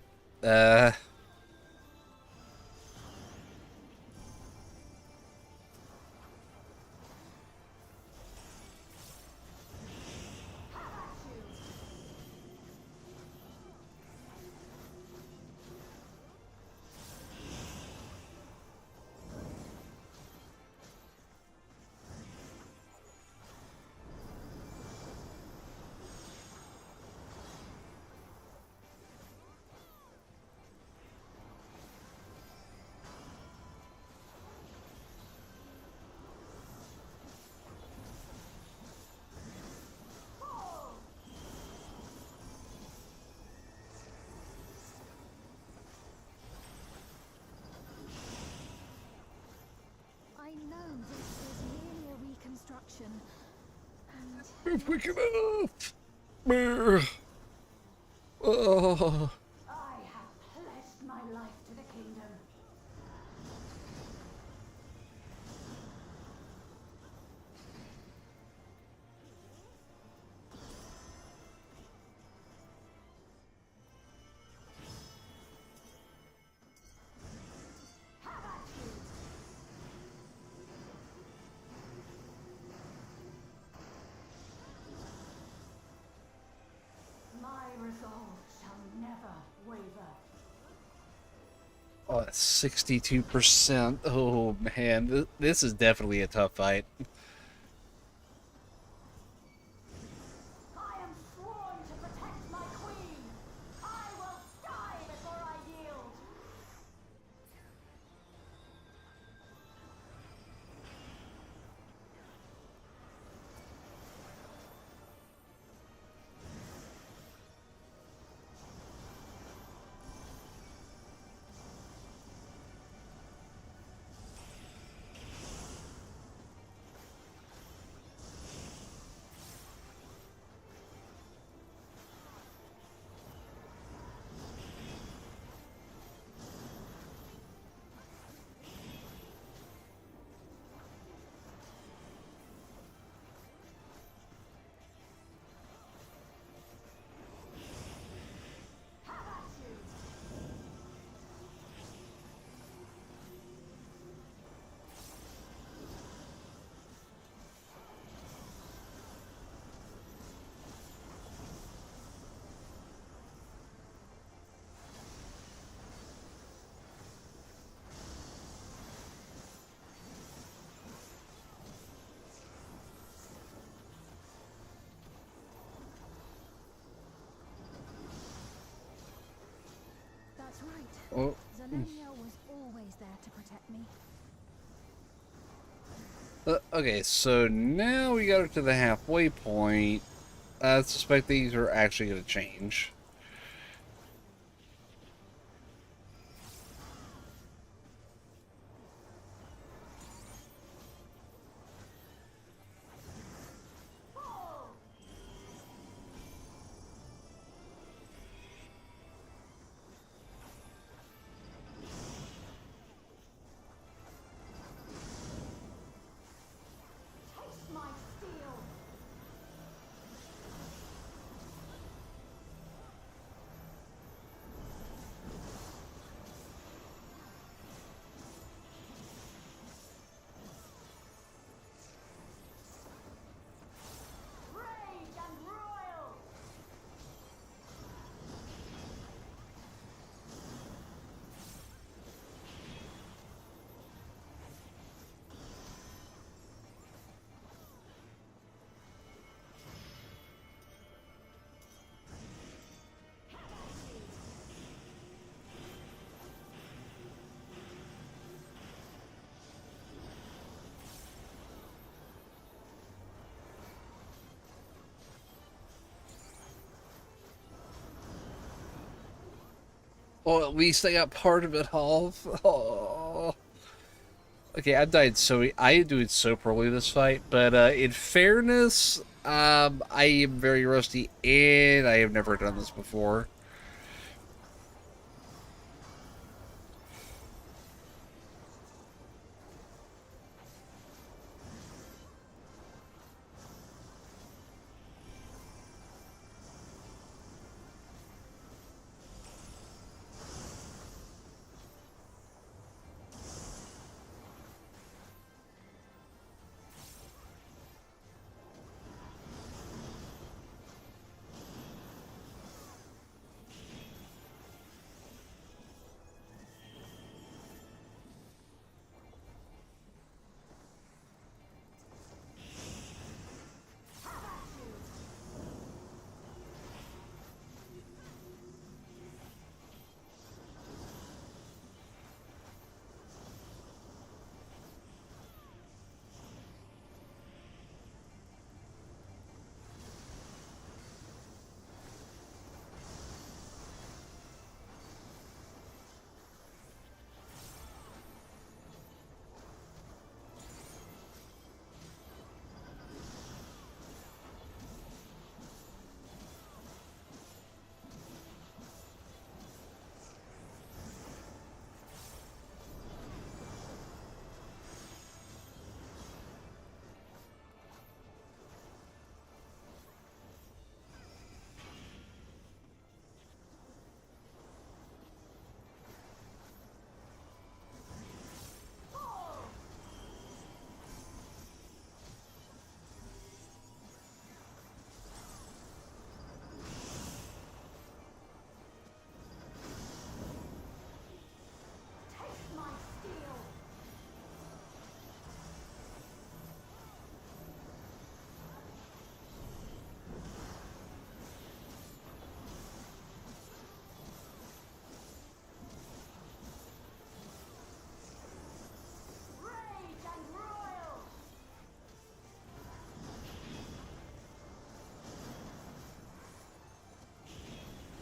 move quick enough. Brr. Oh. I have pledged my life to the kingdom. My resolve shall never waver. Oh, that's 62%. Oh man, this is definitely a tough fight. I am sworn to protect my queen. I will die before I yield. That's right. Oh. Zelenia was always there to protect me. Okay, so now we got her to the halfway point. I suspect these are actually going to change. Taste my steel. Rage and royal. Well, at least I got part of it off. Oh. Okay, I do it so poorly this fight, but in fairness, I am very rusty and I have never done this before.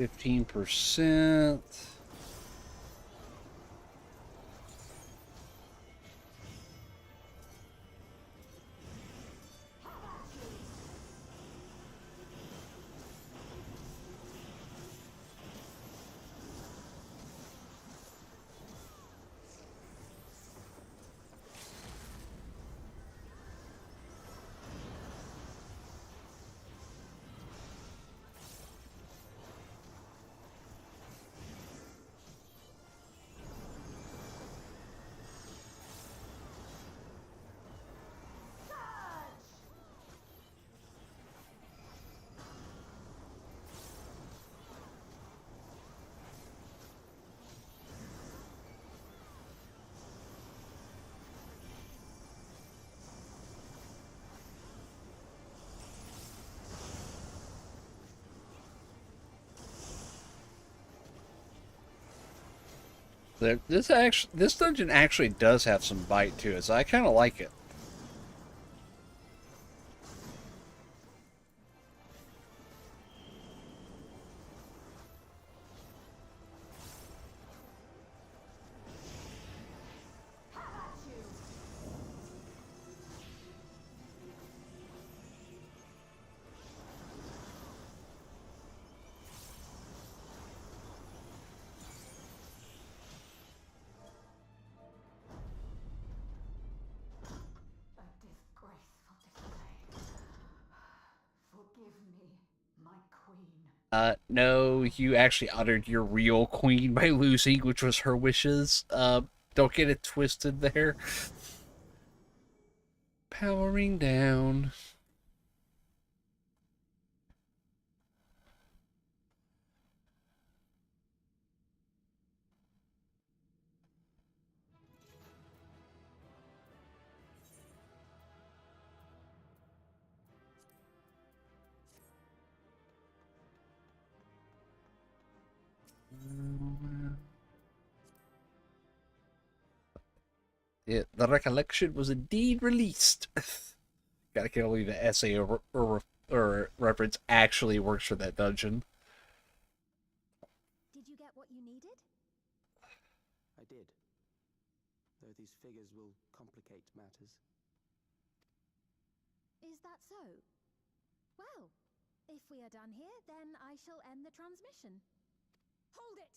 15%. This dungeon actually does have some bite to it, so I kind of like it. A disgraceful display. Forgive me, my queen. No, you actually honored your real queen by losing, which was her wishes. Don't get it twisted there. Powering down. The recollection was indeed released. Gotta can't believe the essay or reference actually works for that dungeon. Did you get what you needed? I did. Though these figures will complicate matters. Is that so? Well, if we are done here, then I shall end the transmission. Hold it!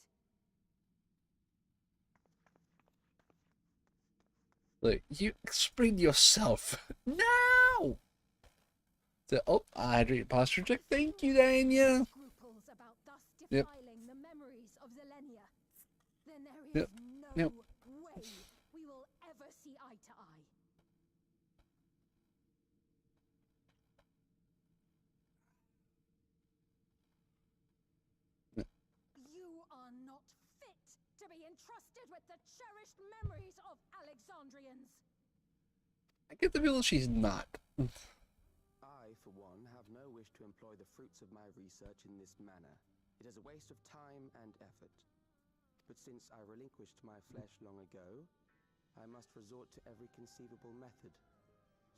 Look, you explain yourself. No! Hydrate posture check. Thank you, Dania. Scruples about thus Yep. defiling the memories of Zelenia. Then there is Yep. no Yep. way we will ever see eye to eye. You are not fit to be entrusted with the cherished memories of Alexandrians. I get the feeling she's not. I, for one, have no wish to employ the fruits of my research in this manner. It is a waste of time and effort. But since I relinquished my flesh long ago, I must resort to every conceivable method,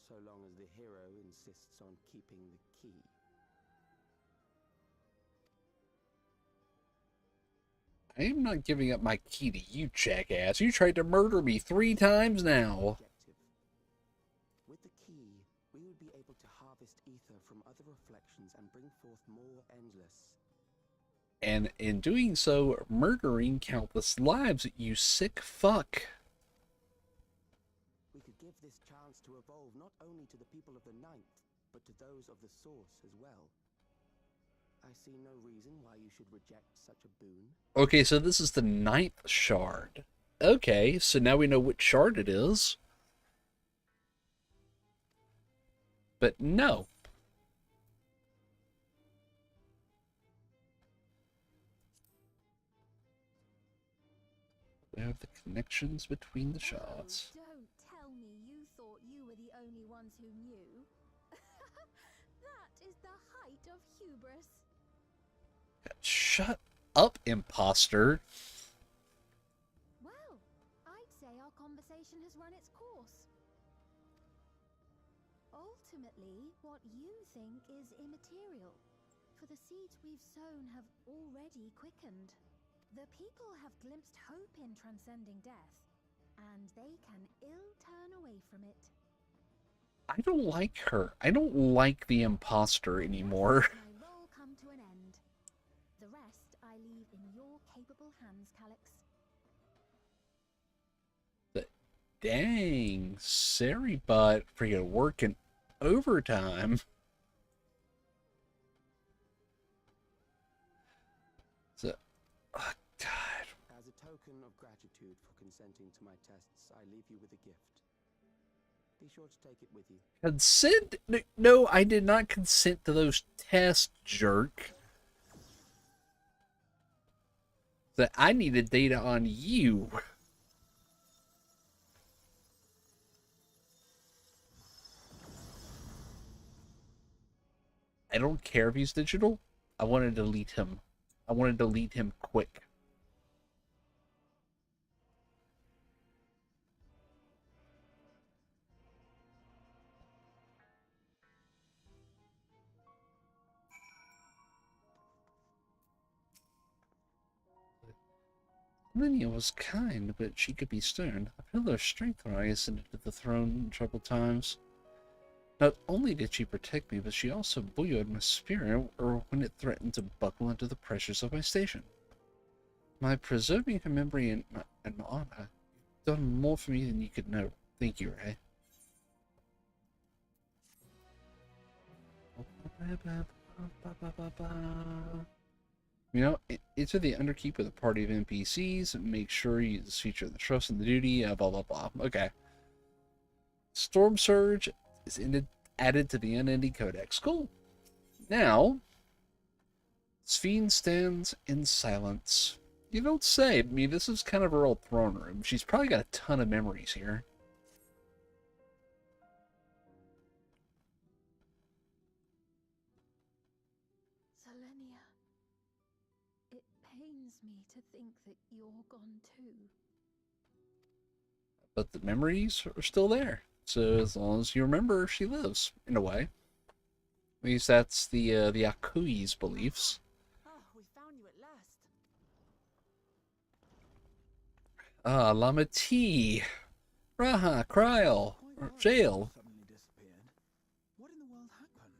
so long as the hero insists on keeping the key. I am not giving up my key to you, jackass. You tried to murder me 3 times now. Objective. With the key, we would be able to harvest ether from other reflections and bring forth more endless. And in doing so, murdering countless lives, you sick fuck. We could give this chance to evolve not only to the people of the Ninth, but to those of the Source as well. I see no reason why you should reject such a boon. Okay, so this is the 9th shard. Okay, so now we know which shard it is. But no. We have the connections between the shards. Oh, don't tell me you thought you were the only ones who knew. That is the height of hubris. Shut up, imposter. Well, I'd say our conversation has run its course. Ultimately, what you think is immaterial. For the seeds we've sown have already quickened. The people have glimpsed hope in transcending death, and they can ill turn away from it. I don't like her. I don't like the imposter anymore. My role come to an end. The rest I leave in your capable hands, Calix. Dang, Sari Butt freaking working overtime. So, oh God. As a token of gratitude for consenting to my tests, I leave you with a gift. Be sure to take it with you. Consent? No, I did not consent to those tests, jerk. That I needed data on you. I don't care if he's digital. I want to delete him. I want to delete him quick. Linnea was kind, but she could be stern. A pillar of strength when I ascended to the throne in troubled times. Not only did she protect me, but she also buoyed my spirit or when it threatened to buckle under the pressures of my station. By preserving her memory and honor, you've done more for me than you could know. Thank you, Ray. You know, enter the underkeep with a party of NPCs, and make sure you feature the trust and the duty, blah blah blah. Okay. Storm Surge is added to the Unending Codex. Cool. Now, Sphene stands in silence. You don't say. I mean, this is kind of her old throne room. She's probably got a ton of memories here. Selenia, it pains me to think that you're gone too. But the memories are still there. So as long as you remember, she lives, in a way. At least that's the Akui's beliefs. Oh, we found you at last. Ah, Lama T. Raha, Kryl, or Jail. Suddenly disappeared. What in the world happened?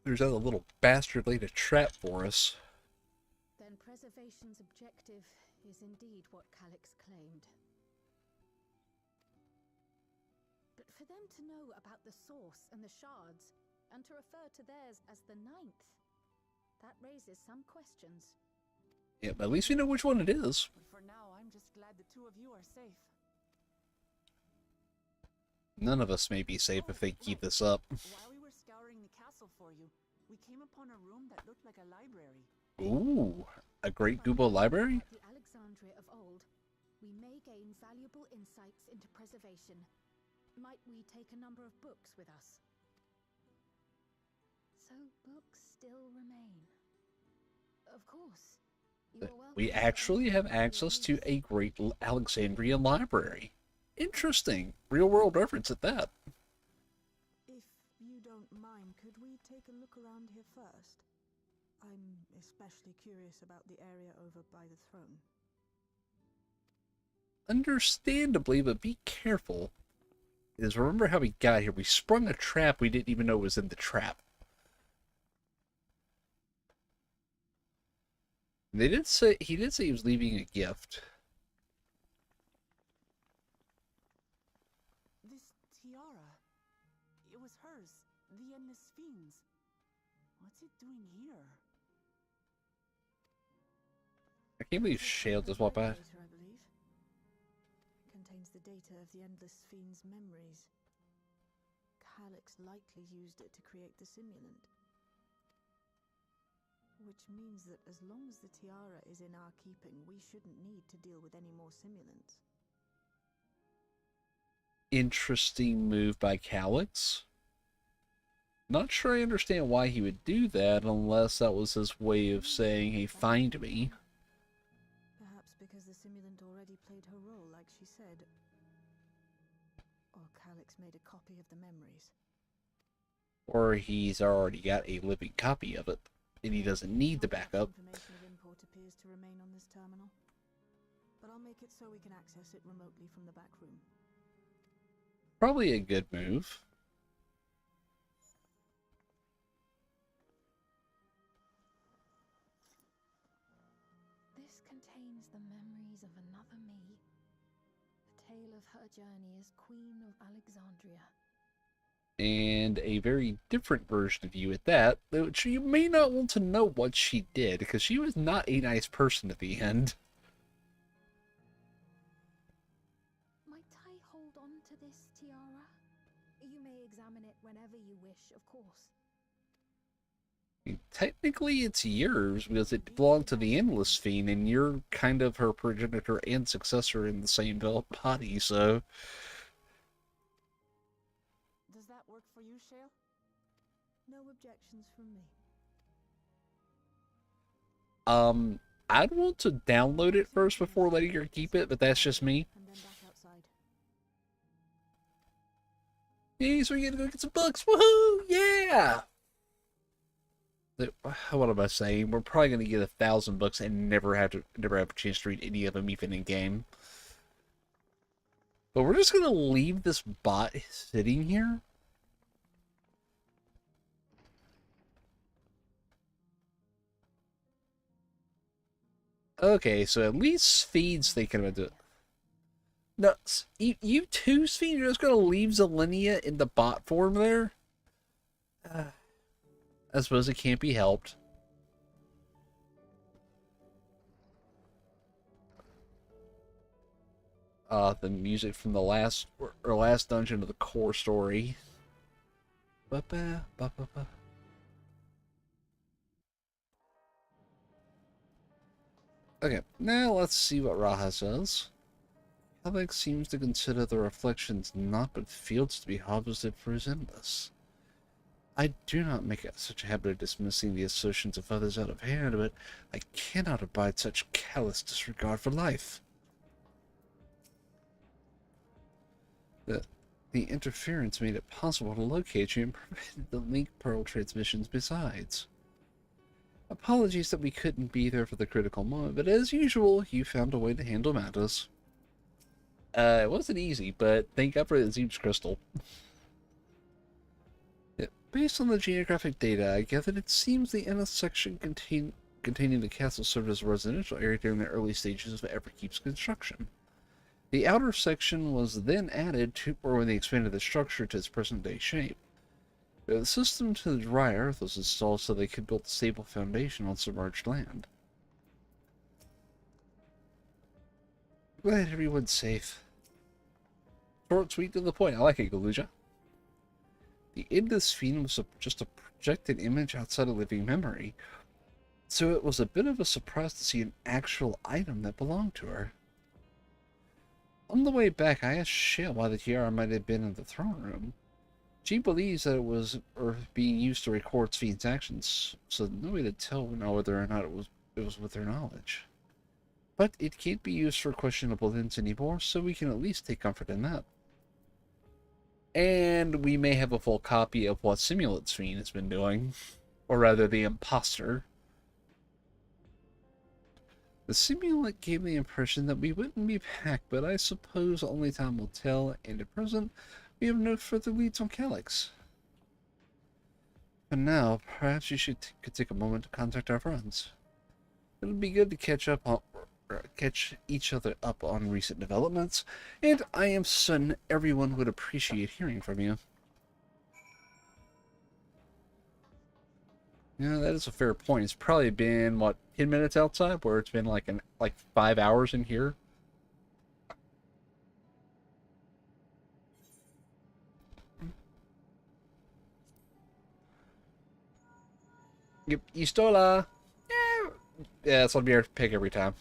There's that little bastard laid a trap for us. Then preservation's objective is indeed what Calix claimed. But for them to know about the source and the shards, and to refer to theirs as the ninth, that raises some questions. Yeah, but at least we know which one it is. But for now, I'm just glad the two of you are safe. None of us may be safe if they keep this up. While we were scouring the castle for you, we came upon a room that looked like a library. Ooh, a Great Google library? The Alexandria of old, we may gain valuable insights into preservation. Might we take a number of books with us? So books still remain. Of course. You are welcome We to actually have access to a Great Alexandrian library. Interesting. Real-world reference at that. If you don't mind, could we take a look around here first? I'm especially curious about the area over by the throne. Understandably, but be careful. Is remember how we got here? We sprung a trap we didn't even know was in the trap. He did say he was leaving a gift. This tiara, it was hers, the Endless Fiend's. What's it doing here? I can't believe Shale just walked by. Data, I believe. Contains the data of the Endless Fiend's memories. Calix likely used it to create the simulant. Which means that as long as the tiara is in our keeping, we shouldn't need to deal with any more simulants. Interesting move by Calix. Not sure I understand why he would do that unless that was his way of saying, hey, find me. Perhaps because the simulant already played her role, like she said. Or Calix made a copy of the memories. Or he's already got a living copy of it, and he doesn't need the Not much backup. information of import appears to remain on this terminal, but I'll make it so we can access it remotely from the back room. Probably a good move. This contains the memories of another me. The tale of her journey as Queen of Alexandria. And a very different version of you at that, which you may not want to know what she did, because she was not a nice person at the end. Might I hold on to this tiara? You may examine it whenever you wish, of course. Technically, it's yours, because it belonged to the Endless Fiend, and you're kind of her progenitor and successor in the same body, so... Does that work for you, Shale? No objections from me. I'd want to download it first before letting her keep it, but that's just me. And then back outside. Yay, so we're gonna go get some books! Woohoo! Yeah! What am I saying? We're probably gonna get 1,000 books and never have a chance to read any of them, even in game. But we're just gonna leave this bot sitting here. Okay, so at least Speed's thinking about it. No, you too, Speed? You're just gonna leave Zelenia in the bot form there? I suppose it can't be helped. The music from the last dungeon of the core story. Okay, now let's see what Raha says. Alex seems to consider the reflections not but fields to be harvested for his endless. I do not make such a habit of dismissing the assertions of others out of hand, but I cannot abide such callous disregard for life. The interference made it possible to locate you and prevented the link pearl transmissions besides. Apologies that we couldn't be there for the critical moment, but as usual, you found a way to handle matters. It wasn't easy, but thank God for the Zeus crystal. Based on the geographic data I gathered, it seems the inner section containing the castle served as a residential area during the early stages of Everkeep's construction. The outer section was then added to, or when they expanded the structure to its present-day shape. The system to the dry earth was installed so they could build a stable foundation on submerged land. Glad everyone's safe. Short, sweet, to the point. I like it, Galuja. The Endless Fiend was just a projected image outside a living memory, so it was a bit of a surprise to see an actual item that belonged to her. On the way back, I asked Shale why the tiara might have been in the throne room. She believes that it was being used to record Fiend's actions, so no way to tell now whether or not it was with her knowledge. But it can't be used for questionable ends anymore, so we can at least take comfort in that. And we may have a full copy of what Simulant Fiend has been doing, or rather the imposter. The simulant gave the impression that we wouldn't be back, but I suppose only time will tell, and at present, we have no further leads on Calyx. But now, perhaps you could take a moment to contact our friends. It would be good to catch each other up on recent developments, and I am certain everyone would appreciate hearing from you. Yeah, that is a fair point. It's probably been, what, 10 minutes outside, where it's been like 5 hours in here. You stole yeah, that's what I'll pick every time.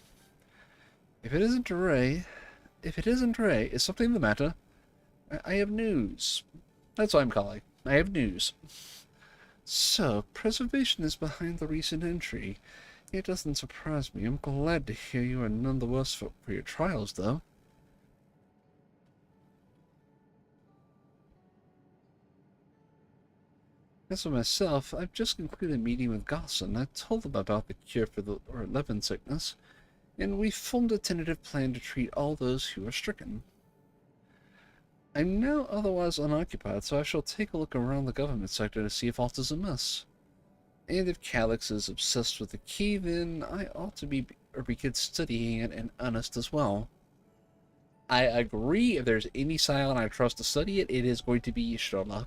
If it isn't Ray, is something the matter? I have news. That's what I'm calling. I have news. So, preservation is behind the recent entry. It doesn't surprise me. I'm glad to hear you are none the worse for your trials, though. As for myself, I've just concluded a meeting with Gosson. I told them about the cure for the XI sickness, and we formed a tentative plan to treat all those who are stricken. I'm now otherwise unoccupied, so I shall take a look around the government sector to see if aught is amiss. And if Calyx is obsessed with the key, then I ought to begin studying it in earnest as well. I agree, if there's any scion I trust to study it, it is going to be Yshtrola.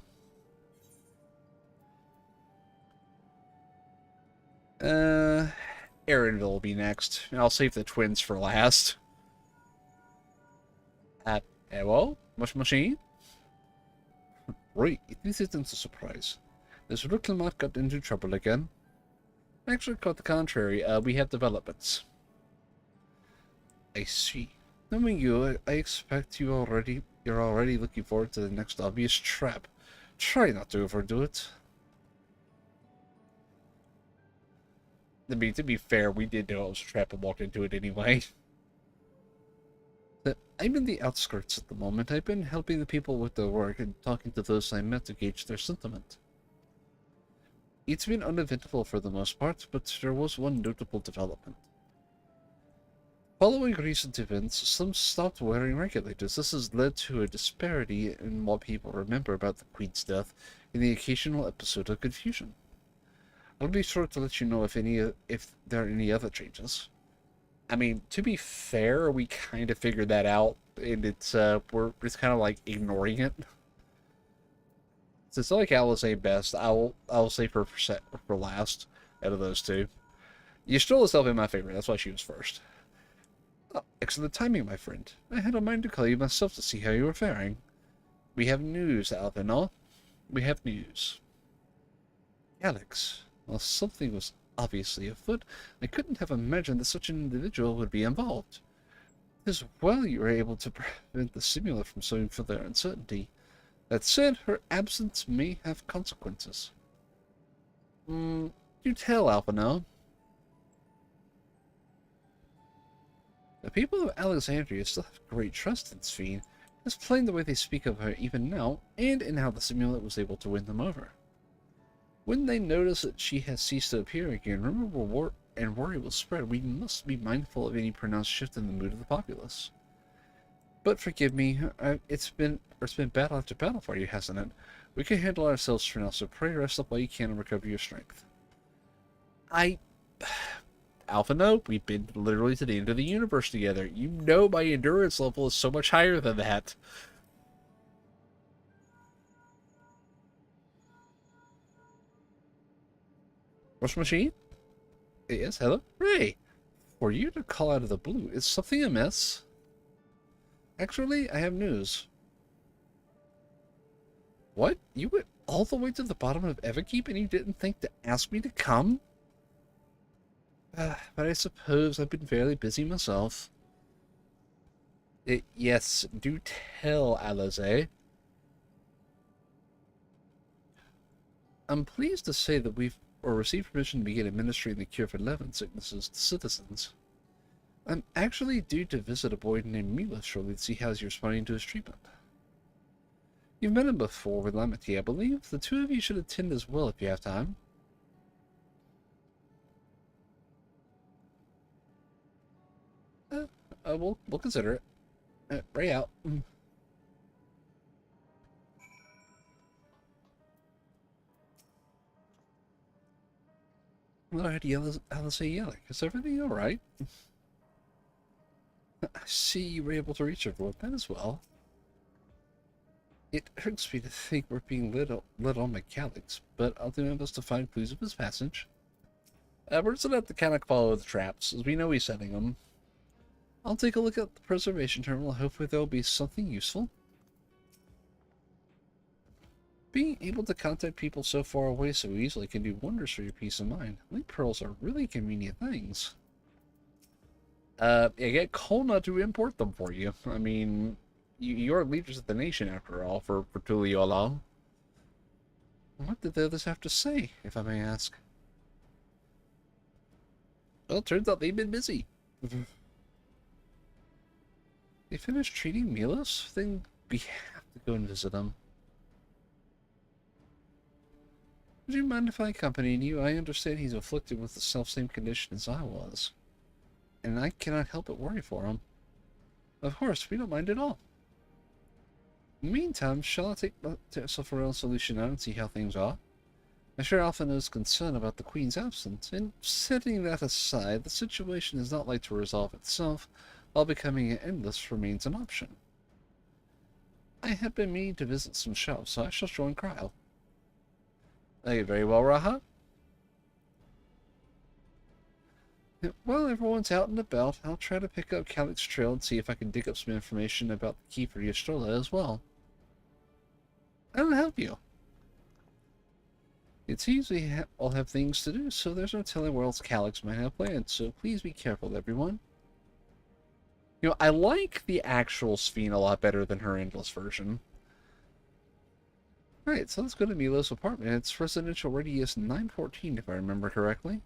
Erenville will be next. I'll save the twins for last. Hello? Machine? Right, this isn't a surprise. This Rucklemark got into trouble again. Actually, quite the contrary, we have developments. I see. Knowing you, I expect you're already looking forward to the next obvious trap. Try not to overdo it. I mean, to be fair, we did know it was a trap and walked into it anyway. I'm in the outskirts at the moment. I've been helping the people with their work and talking to those I met to gauge their sentiment. It's been uneventful for the most part, but there was one notable development. Following recent events, some stopped wearing regulators. This has led to a disparity in what people remember about the Queen's death and the occasional episode of confusion. I'll be sure to let you know if there are any other changes. I mean, to be fair, we kind of figured that out, and we're just kind of like ignoring it. Since I like Alizé best, I'll say for last out of those two. Yshtrola is definitely my favorite. That's why she was first. Oh, excellent timing, my friend. I had a mind to call you myself to see how you were faring. We have news, Alvinor. We have news. Alex. Well, something was obviously afoot. I couldn't have imagined that such an individual would be involved. It is well you were able to prevent the simula from sowing further uncertainty. That said, her absence may have consequences. Do tell, Alvinor. The people of Alexandria still have great trust in Sphene. It's plain the way they speak of her even now, and in how the simulant was able to win them over. When they notice that she has ceased to appear again, rumor and worry will spread. We must be mindful of any pronounced shift in the mood of the populace. But forgive me, it's been battle after battle for you, hasn't it? We can handle ourselves for now, so pray rest up while you can and recover your strength. Alpha, no, we've been literally to the end of the universe together. You know my endurance level is so much higher than that. Rush machine? Yes, hello? Ray! For you to call out of the blue, is something amiss? Actually, I have news. What? You went all the way to the bottom of Everkeep and you didn't think to ask me to come? But I suppose I've been fairly busy myself. Yes, do tell, Alizé. I'm pleased to say that we've received permission to begin administering the cure for 11 sicknesses to citizens. I'm actually due to visit a boy named Mila shortly to see how he's responding to his treatment. You've met him before with Lamity, I believe. The two of you should attend as well if you have time. We'll consider it. Ray out. Alright, Alizé Yellick. Is everything alright? I see you were able to reach everyone. That as well. It hurts me to think we're being led on by Calyx, but I'll do my best to find clues of his passage. We're just gonna have to kind of follow the traps, as we know he's setting them. I'll take a look at the preservation terminal. Hopefully there'll be something useful. Being able to contact people so far away so easily can do wonders for your peace of mind. Link pearls are really convenient things. Get Kolna to import them for you. I mean, you're leaders of the nation after all, for Tuliola. What did the others have to say, if I may ask? Well, it turns out they've been busy. They finished treating Milos? Then we have to go and visit them. Would you mind if I accompanied you? I understand he's afflicted with the self-same condition as I was, and I cannot help but worry for him. Of course, we don't mind at all. In the meantime, shall I take myself around Solution 9 and see how things are? I share Alphinaud's concern about the Queen's absence, and setting that aside, the situation is not like to resolve itself, while becoming endless remains an option. I have been meaning to visit some shops, so I shall join Cryle. Very well, Raha. While everyone's out and about, I'll try to pick up Calyx's trail and see if I can dig up some information about the key for Yastrola as well. I'll help you. It seems we all have things to do, so there's no telling where else Calyx might have planned, so please be careful, everyone. You know, I like the actual Sphene a lot better than her Endless version. Alright, so let's go to Milo's apartment. It's residential radius 914, if I remember correctly.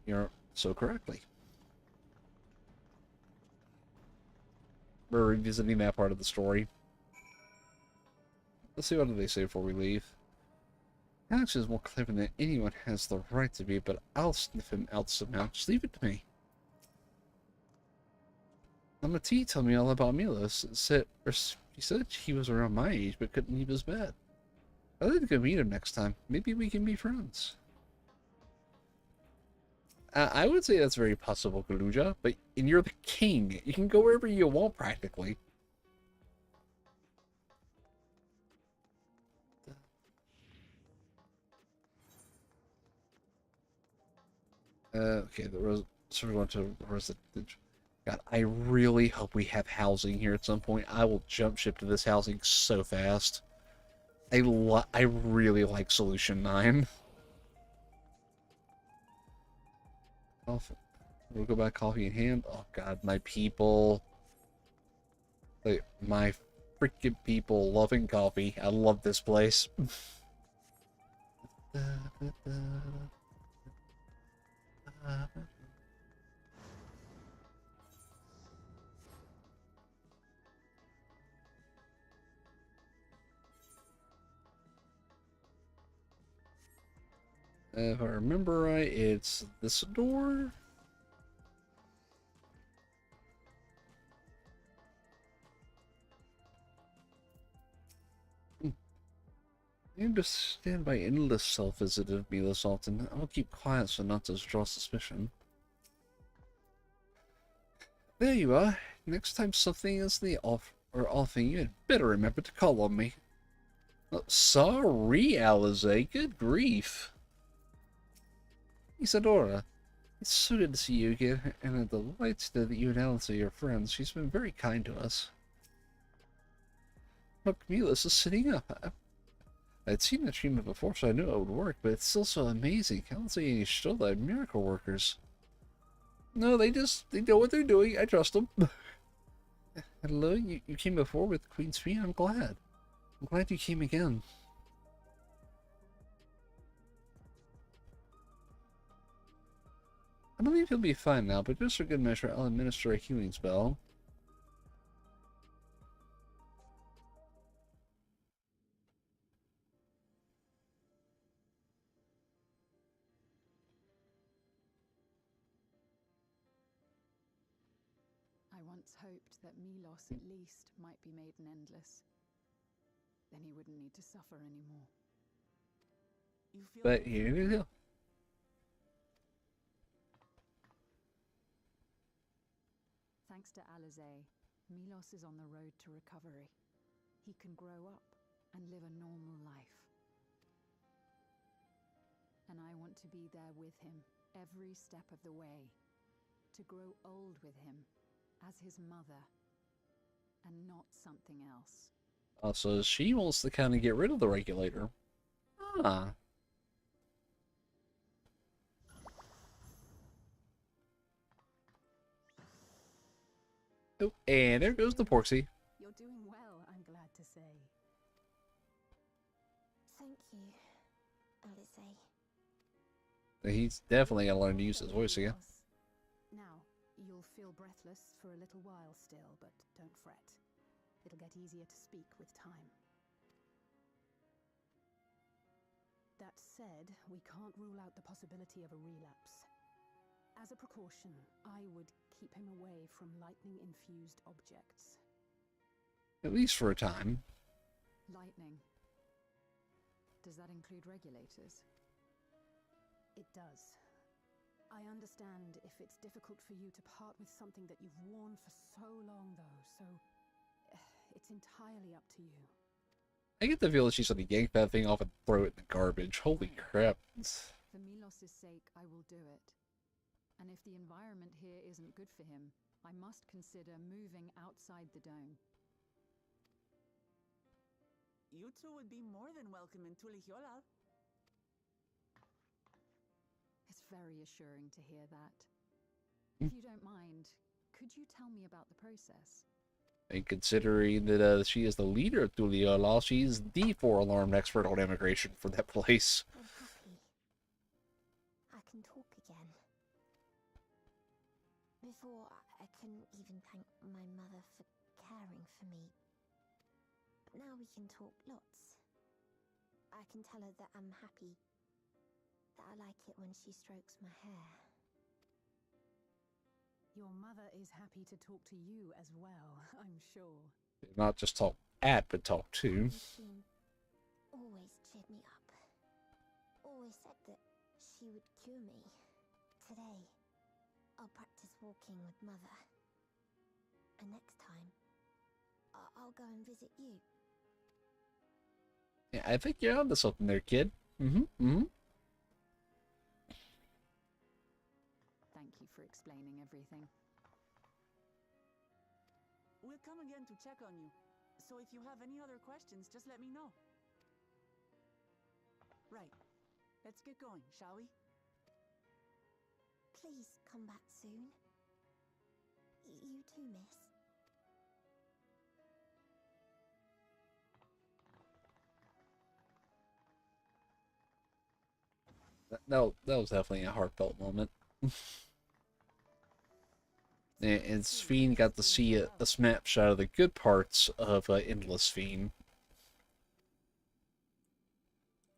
You're so correctly. We're revisiting that part of the story. Let's see what do they say before we leave. Alex is more clever than anyone has the right to be, but I'll sniff him out somehow. Just leave it to me. Amati told me all about Milos. She said he was around my age, but couldn't leave his bed. I'd like to go meet him next time. Maybe we can be friends. I would say that's very possible, Galuja, but you're the king. You can go wherever you want, practically. Okay, so we're going to residential. God, I really hope we have housing here at some point. I will jump ship to this housing so fast. I really like Solution 9. We'll go back coffee in hand. Oh god, my people. Like, my freaking people loving coffee. I love this place. If I remember right, it's this door? I understand by endless self-visit of Milos Alton. I will keep quiet so not to draw suspicion. There you are. Next time something is the offing, you had better remember to call on me. Oh, sorry, Alize. Good grief. Isadora, it's so good to see you again, and a delight to know that you and Alice are your friends. She's been very kind to us. Look, Milos is sitting up. I'd seen the treatment before, so I knew it would work, but it's still so amazing. Alice and Yastrola are miracle workers. No, they know what they're doing. I trust them. Hello, you came before with Queen's Fee. I'm glad. I'm glad you came again. I believe he'll be fine now, but just for good measure, I'll administer a healing spell. I once hoped that Milos at least might be made an endless. Then he wouldn't need to suffer anymore. You feel But here we go. Thanks to Alize, Milos is on the road to recovery. He can grow up and live a normal life. And I want to be there with him every step of the way. To grow old with him as his mother and not something else. So she wants to kind of get rid of the regulator. Ah. Oh, and there goes the Porksy. You're doing well, I'm glad to say. Thank you, Alize. He's definitely got to learn to use his voice again. Now, you'll feel breathless for a little while still, but don't fret. It'll get easier to speak with time. That said, we can't rule out the possibility of a relapse. As a precaution, I would keep him away from lightning-infused objects. At least for a time. Lightning. Does that include regulators? It does. I understand if it's difficult for you to part with something that you've worn for so long, though, so it's entirely up to you. I get the feeling she's going to yank that thing off and throw it in the garbage. Holy crap. For Milos' sake, I will do it. And if the environment here isn't good for him, I must consider moving outside the dome. You two would be more than welcome in Tulihiola. It's very assuring to hear that. If you don't mind, could you tell me about the process? And considering that she is the leader of Tuliola, she's the four-alarmed expert on immigration for that place. I'm happy. I can talk again. Before, I couldn't even thank my mother for caring for me. But now we can talk lots. I can tell her that I'm happy. That I like it when she strokes my hair. Your mother is happy to talk to you as well, I'm sure. Not just talk at, but talk to. She always cheered me up. Always said that she would cure me. Today, I'll practice walking with Mother. And next time, I'll go and visit you. Yeah, I think you're onto something there, kid. Thank you for explaining everything. We'll come again to check on you. So if you have any other questions, just let me know. Right. Let's get going, shall we? Please come back soon. You too, miss. That was definitely a heartfelt moment. And Sphene got to see a snapshot of the good parts of Endless Fiend.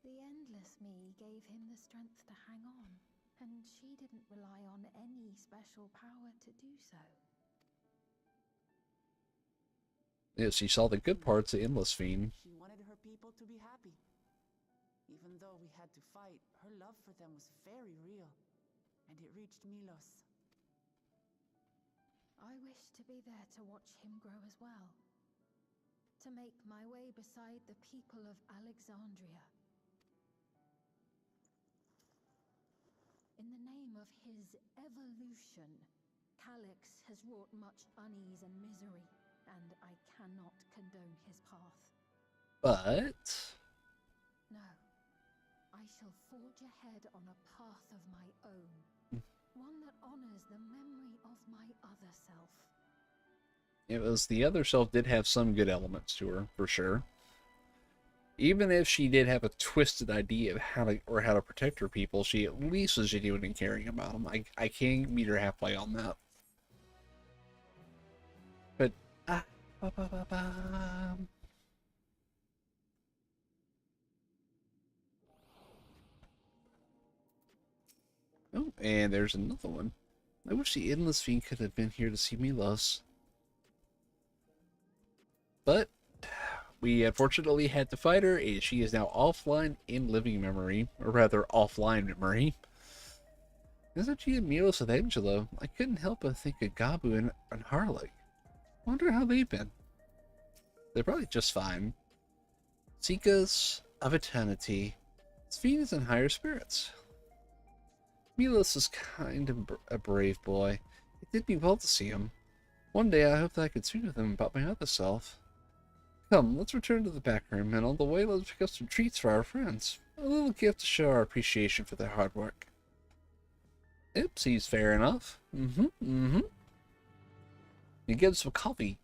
The Endless Me gave him the strength to hang on, and she didn't rely on any special power to do so. Yeah, she saw the good parts of Endless Fiend. She wanted her people to be happy. Even though we had to fight, her love for them was very real. And it reached Milos. I wish to be there to watch him grow as well. To make my way beside the people of Alexandria. In the name of his evolution, Calix has wrought much unease and misery, and I cannot condone his path. But No. I shall forge ahead on a path of my own. One that honors the memory of my other self. it was the other self did have some good elements to her, for sure. Even if she did have a twisted idea of how to protect her people, she at least was genuine in caring about them. I can't meet her halfway on that. But oh, and there's another one. I wish the Endless Fiend could have been here to see Milos. But we unfortunately had to fight her, and she is now offline in living memory. Or rather, offline memory. Isn't she and Milos with Angelo? I couldn't help but think of Gabu and Harley. Wonder how they've been. They're probably just fine. Seekas of Eternity. Sphene is in higher spirits. Milos is kind of a brave boy. It did me well to see him. One day I hope that I could speak with him about my other self. Come, let's return to the back room, and on the way let's pick up some treats for our friends. A little gift to show our appreciation for their hard work. Yep, seems fair enough. You give some coffee.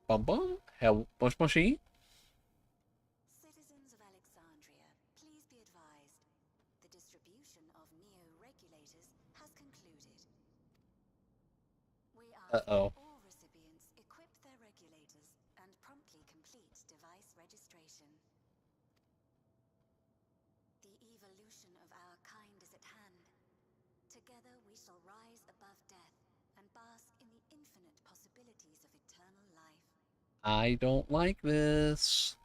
Bum. How much mushy? Citizens of Alexandria, please be advised. The distribution of neo-regulators has concluded. Uh-oh. All recipients equip their regulators and promptly complete device registration. The evolution of our kind is at hand. Together we shall rise above death and bask in the infinite possibilities of eternal life. I don't like this.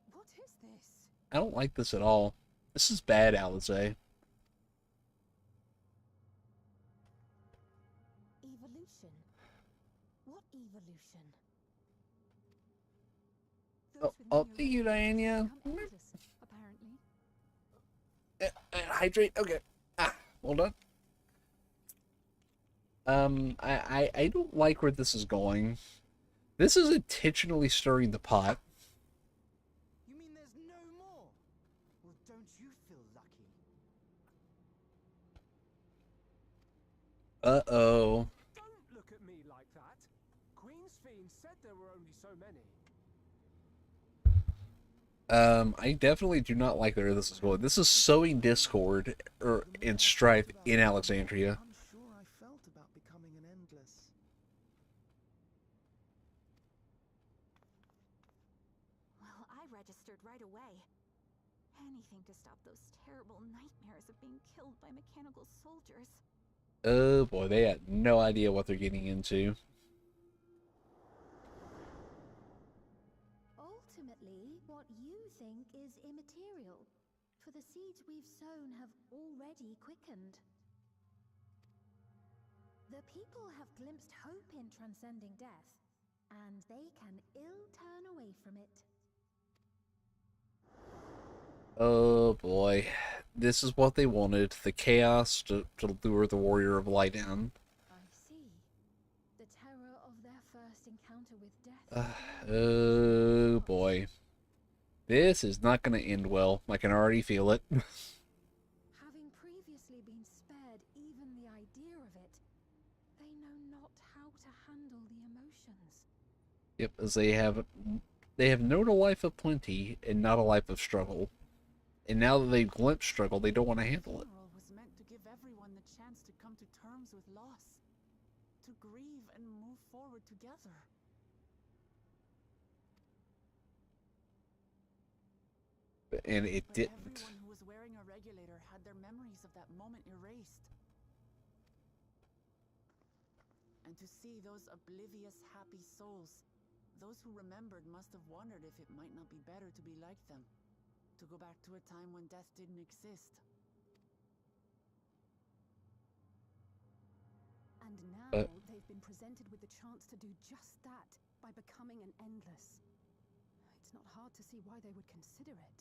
What is this? I don't like this at all. This is bad, Alize. Evolution? What evolution? Oh, oh, thank you, Diana. Apparently. Hydrate. Okay. Hold on. I don't like where this is going. This is intentionally stirring the pot. You mean there's no more? Well, don't you feel lucky? Uh-oh. Don't look at me like that. Queen's Fiend said there were only so many. I definitely do not like where this is going. This is sowing discord and strife in Alexandria. Unsure I felt about becoming an endless. Well, I registered right away. Anything to stop those terrible nightmares of being killed by mechanical soldiers. Oh boy, they had no idea what they're getting into. Ultimately, what you think is immaterial, for the seeds we've sown have already quickened. The people have glimpsed hope in transcending death, and they can ill turn away from it. Oh boy. This is what they wanted. The chaos to lure the warrior of light in. I see. The terror of their first encounter with death. Oh boy. This is not going to end well. I can already feel it. Having previously been spared even the idea of it, they know not how to handle the emotions. Yep, as they have known a life of plenty and not a life of struggle. And now that they've glimpsed struggle, they don't want to handle it. Funeral was meant to give everyone the chance to come to terms with loss, to grieve and move forward together. And it But didn't. everyone who was wearing a regulator had their memories of that moment erased. And to see those oblivious, happy souls, those who remembered must have wondered if it might not be better to be like them, to go back to a time when death didn't exist. And now they've been presented with the chance to do just that by becoming an endless. It's not hard to see why they would consider it.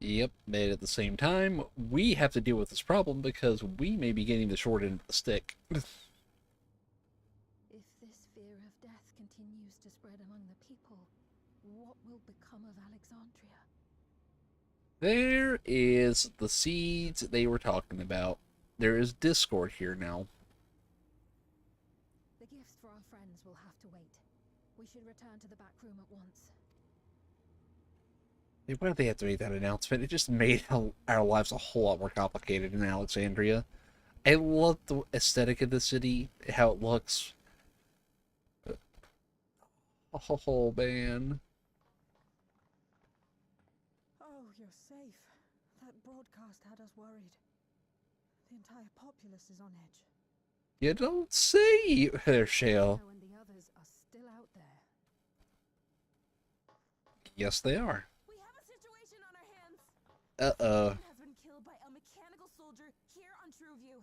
Yep, but at the same time, we have to deal with this problem because we may be getting the short end of the stick. If this fear of death continues to spread among the people, what will become of Alexandria? There is the seeds they were talking about. There is discord here now. The gifts for our friends will have to wait. We should return to the back room at once. Why did they have to make that announcement? It just made our lives a whole lot more complicated in Alexandria. I love the aesthetic of the city, how it looks. Oh, man. Oh, you're safe. That broadcast had us worried. The entire populace is on edge. You don't say, there, Shale. And the others are still out there. Yes, they are. We have a situation on our hands. Uh-oh. Has been killed by a mechanical soldier here on Trueview.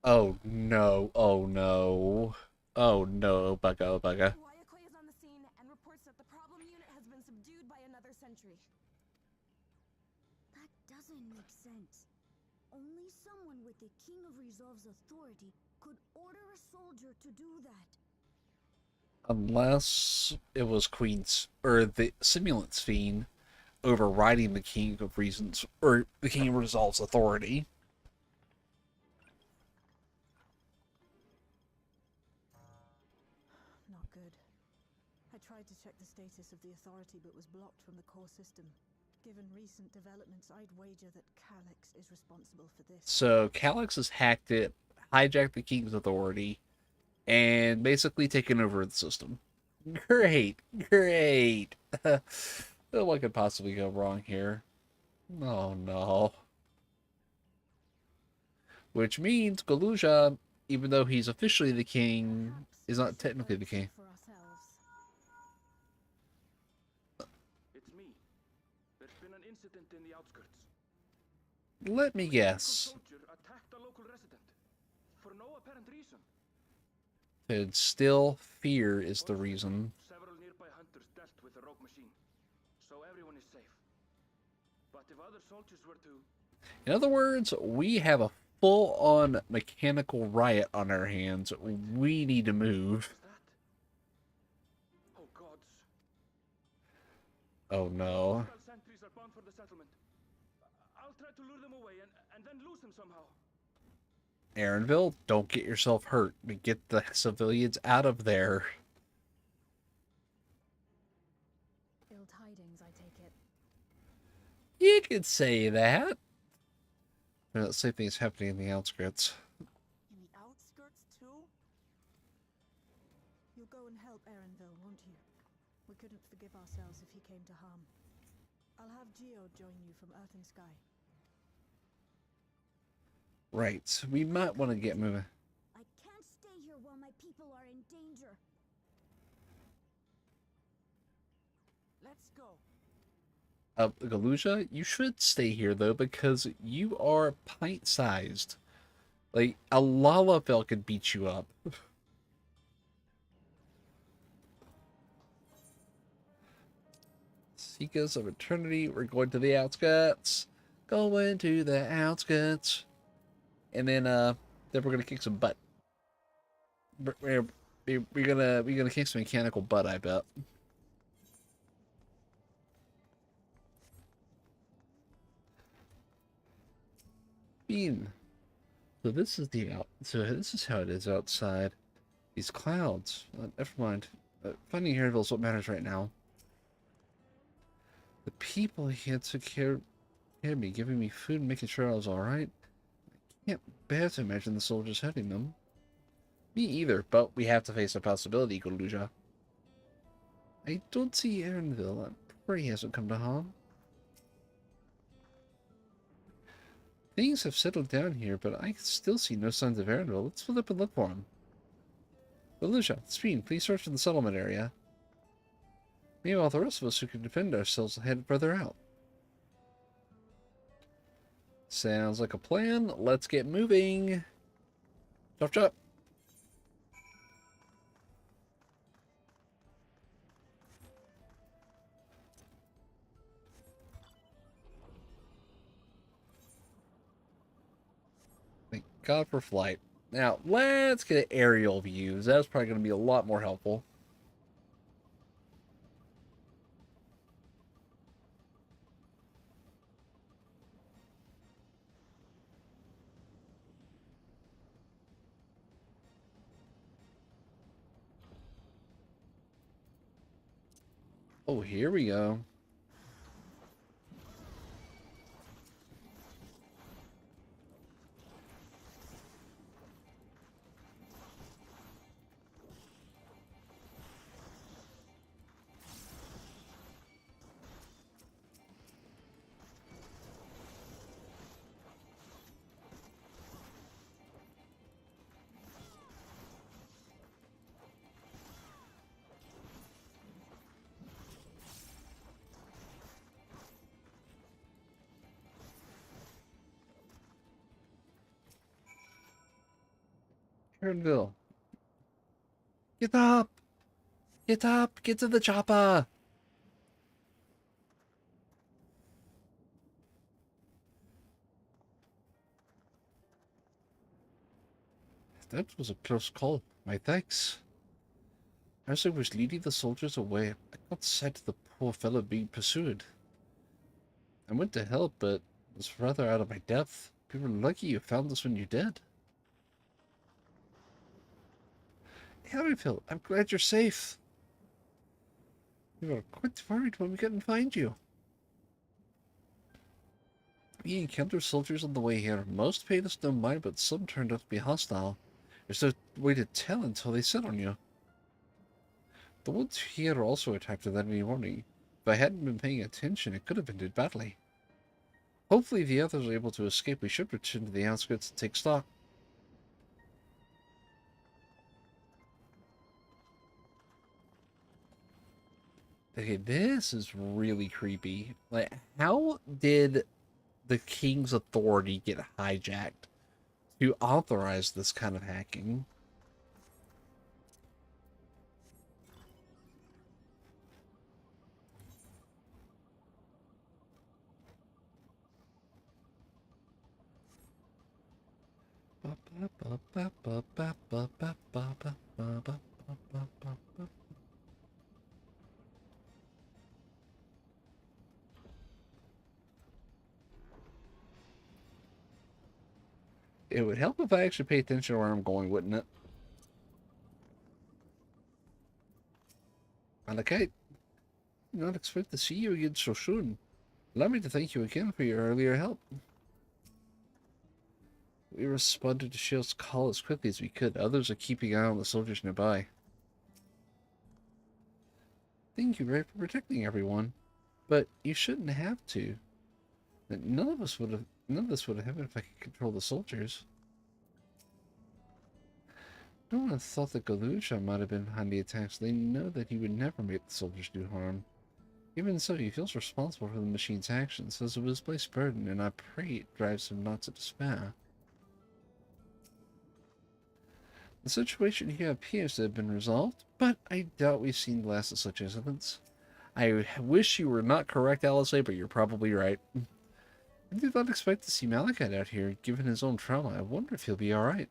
Oh, no. Oh, no. Oh, no, bugga, bugga. Guayakwe is on the scene and reports that the problem unit has been subdued by another sentry. That doesn't make sense. Only someone with the King of Resolve's authority could order a soldier to do that. Unless it was Queen's, or the Simulant's Fiend overriding the King of Reasons, or the King of Resolve's authority. Not good. I tried to check the status of the authority but was blocked from the core system. Given recent developments, I'd wager that Calyx is responsible for this. So Calyx has hacked it. hijacked the king's authority, and basically taken over the system. Great, great. What could possibly go wrong here? Oh no. Which means Galuja, even though he's officially the king, is not technically the king. For ourselves. It's me. There's been an incident in the outskirts. Let me guess. A soldier attacked a local resident for no apparent reason. And still, fear is the reason. Several nearby hunters dealt with the rogue machine, so everyone is safe. But if other soldiers were to... In other words, we have a full-on mechanical riot on our hands. We need to move. Oh gods. Oh no. Sentries are bound for the settlement. I'll try to lure them away and then lose them somehow. Aaronville, don't get yourself hurt. Get the civilians out of there. Ill tidings, I take it. You could say that. The same thing is happening in the outskirts. In the outskirts, too? You'll go and help Aaronville, won't you? We couldn't forgive ourselves if he came to harm. I'll have Geo join you from Earth and Sky. Right, we might want to get moving. I can't stay here while my people are in danger. Let's go. Galuja, you should stay here though, because you are pint-sized. Like, a Lalafell could beat you up. Seekers of Eternity, we're going to the outskirts. Going to the outskirts. And then we're gonna kick some butt. We're gonna kick some mechanical butt, I bet. Bean. So this is how it is outside. These clouds. Never mind. Finding Harryville is what matters right now. The people here took care of me, giving me food and making sure I was alright. I can't bear to imagine the soldiers hurting them. Me either, but we have to face a possibility, Galuja. I don't see Aaronville. I'm afraid he hasn't come to harm. Things have settled down here, but I still see no signs of Aaronville. Let's flip up and look for him. Galuja, Speen, please search in the settlement area. Meanwhile, the rest of us who can defend ourselves will head further out. Sounds like a plan. Let's get moving. Chop chop. Thank God for flight. Now, let's get aerial views. That's probably going to be a lot more helpful. Oh, here we go. Aaronville. Get up! Get up! Get to the chopper! That was a close call. My thanks. As I was leading the soldiers away, I caught sight of the poor fellow being pursued. I went to help, but was rather out of my depth. We were lucky you found us when you did. Harryville, I'm glad you're safe. We were quite worried when we couldn't find you. We encountered soldiers on the way here. Most paid us no mind, but some turned out to be hostile. There's no way to tell until they set on you. The ones here also attacked without any warning. If I hadn't been paying attention, it could have ended badly. Hopefully the others are able to escape. We should return to the outskirts and take stock. Okay, this is really creepy. Like, how did the king's authority get hijacked to authorize this kind of hacking? It would help if I actually pay attention to where I'm going, wouldn't it? Malachite, I did not expect to see you again so soon. Allow me to thank you again for your earlier help. We responded to Shield's call as quickly as we could. Others are keeping an eye on the soldiers nearby. Thank you, Ray, for protecting everyone. But you shouldn't have to. None of this would have happened if I could control the soldiers. No one thought that Galusha might have been behind the attacks. They know that he would never make the soldiers do harm. Even so, he feels responsible for the machine's actions, says it was a misplaced burden, and I pray it drives him not to despair. The situation here appears to have been resolved, but I doubt we've seen the last of such incidents. I wish you were not correct, Alice, but you're probably right. I did not expect to see Malachite out here, given his own trauma. I wonder if he'll be alright.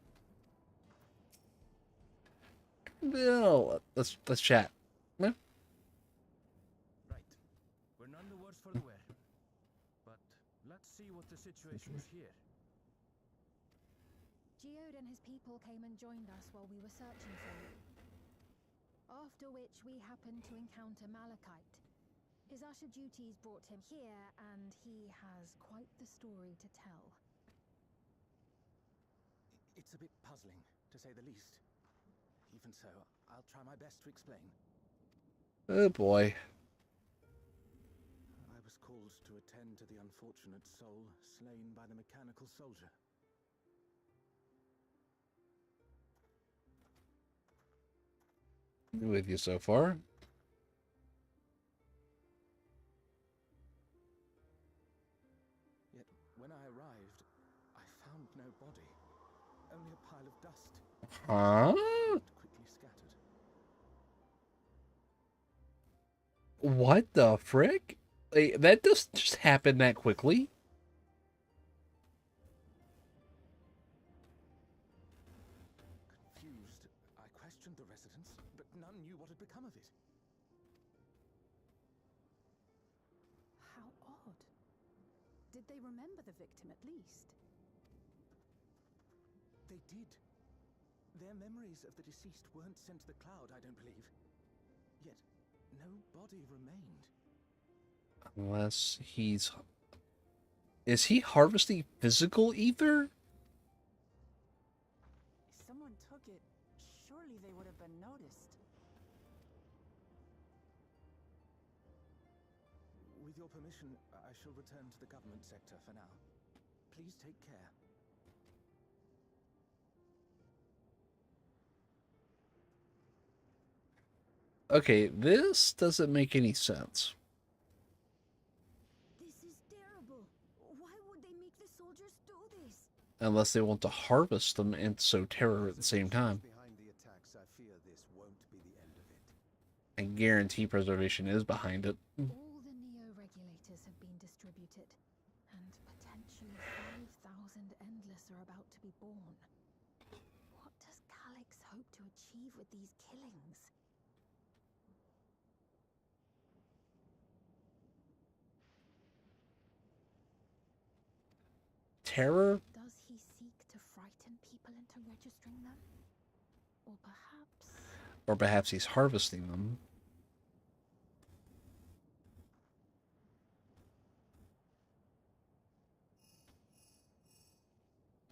No, let's chat. Right. We're none the worse for the wear. But let's see what the situation is here. Geode and his people came and joined us while we were searching for you. After which we happened to encounter Malachite. His usher duties brought him here, and he has quite the story to tell. It's a bit puzzling, to say the least. Even so, I'll try my best to explain. Oh boy. I was called to attend to the unfortunate soul slain by the mechanical soldier. With you so far. Yet, when I arrived, I found no body. Only a pile of dust. Huh? Quickly scattered. What the frick? That doesn't just happen that quickly. Confused, I questioned the residents, but none knew what had become of it. How odd. Did they remember the victim at least? They did. Their memories of the deceased weren't sent to the cloud, I don't believe. Yet, no body remained. Unless he's... Is he harvesting physical ether? If someone took it, surely they would have been noticed. With your permission, I shall return to the government sector for now. Please take care. Okay, this doesn't make any sense. This is terrible. Why would they make the soldiers do this? Unless they want to harvest them and sow terror at the same time. Behind the attacks, I fear this won't be the end of it. I guarantee preservation is behind it. All the neo-regulators have been distributed, and potentially 5,000 Endless are about to be born. What does Calyx hope to achieve with these killings? Terror? Does he seek to frighten people into registering them? Or perhaps... Or perhaps he's harvesting them.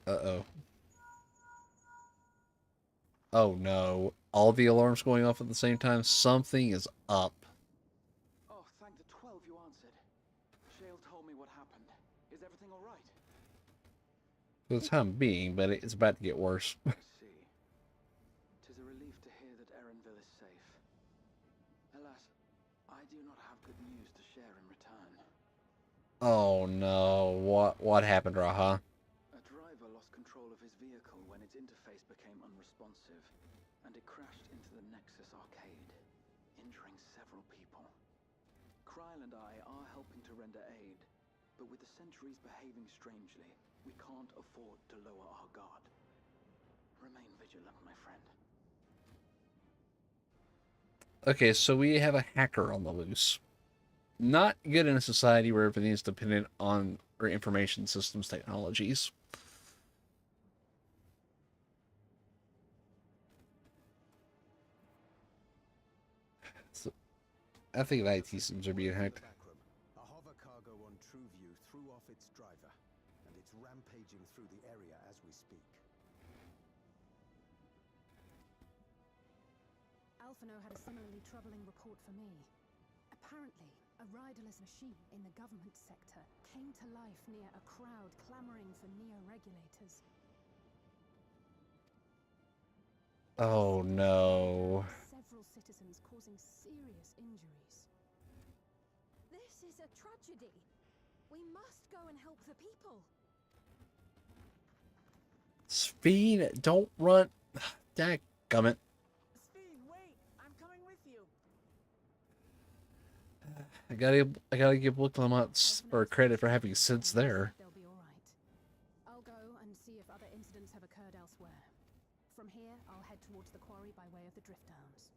Uh-oh. Oh no. All the alarms going off at the same time? Something is up. Oh, thank the 12 you answered. Shale told me what happened. Is everything all right? For the time being, but it's about to get worse. I see. 'Tis a relief to hear that Erenville is safe. Alas, I do not have good news to share in return. Oh no. What happened, Raha? A driver lost control of his vehicle when its interface became unresponsive, and it crashed into the Nexus arcade, injuring several people. Kryle and I are helping to render aid, but with the sentries behaving strangely, we can't afford to lower our guard. Remain vigilant, my friend. Okay, so we have a hacker on the loose. Not good in a society where everything is dependent on our information systems technologies. So, I think the IT systems are being hacked. A hover cargo on TrueView threw off its driver, and it's rampaging through the area as we speak. Alphino had a similarly troubling report for me. Apparently, a riderless machine in the government sector came to life near a crowd clamoring for neo-regulators. Oh no. Several citizens causing serious injuries. This is a tragedy. We must go and help the people. Speed, don't run. Dadgummit. Sphene, wait! I'm coming with you! I gotta give Booklamont or credit for having sense there. They'll be all right. I'll go and see if other incidents have occurred elsewhere. From here, I'll head towards the quarry by way of the Drift Downs.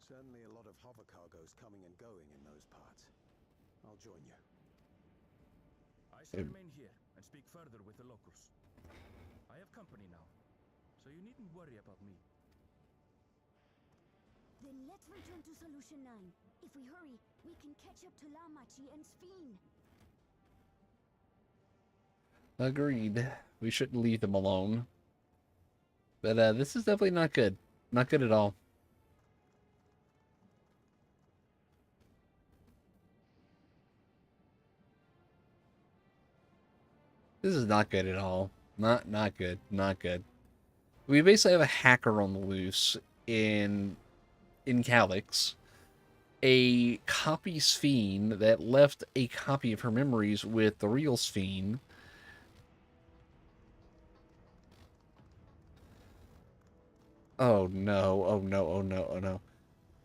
Certainly a lot of hover cargoes coming and going in those parts. I'll join you. I shall remain here and speak further with the locals. I have company now, so you needn't worry about me. Then let's return to Solution 9. If we hurry, we can catch up to Lamachi and Sphene. Agreed. We shouldn't leave them alone. But this is definitely not good. Not good at all. This is not good at all. Not good. Not good. We basically have a hacker on the loose in Calyx. A copy Sphene that left a copy of her memories with the real Sphene. Oh no, oh no, oh no, oh no.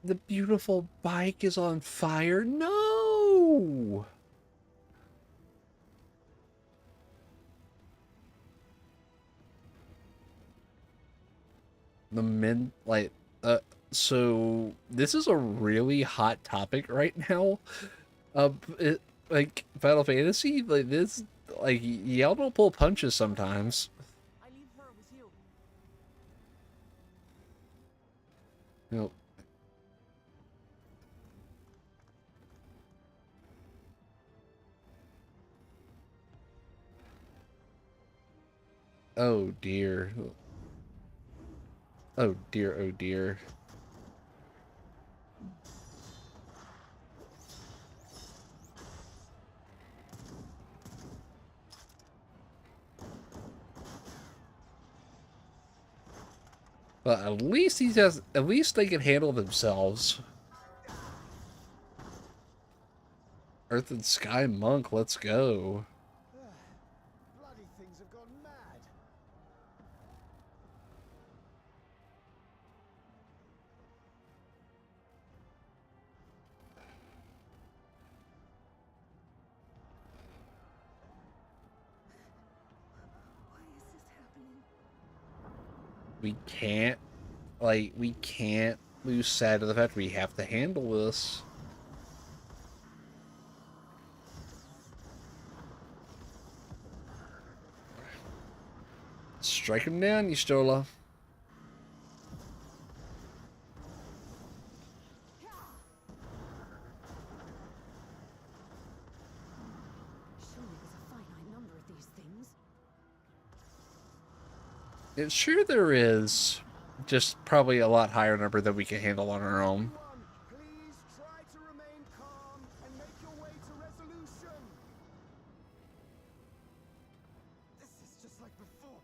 The beautiful bike is on fire. No! The men, like, so this is a really hot topic right now. Like, Final Fantasy, like, this, like, y'all don't pull punches sometimes. I leave her with you. Nope. Oh dear. Oh dear, oh dear. But at least at least they can handle themselves. Earth and Sky Monk, let's go. Bloody things have gone mad. Why is this happening? We can't lose sight of the fact we have to handle this. Strike him down, you Stola. Surely there's a finite number of these Sure there is. Just probably a lot higher number than we can handle on our own. Please try to remain calm and make your way to resolution. This is just like before,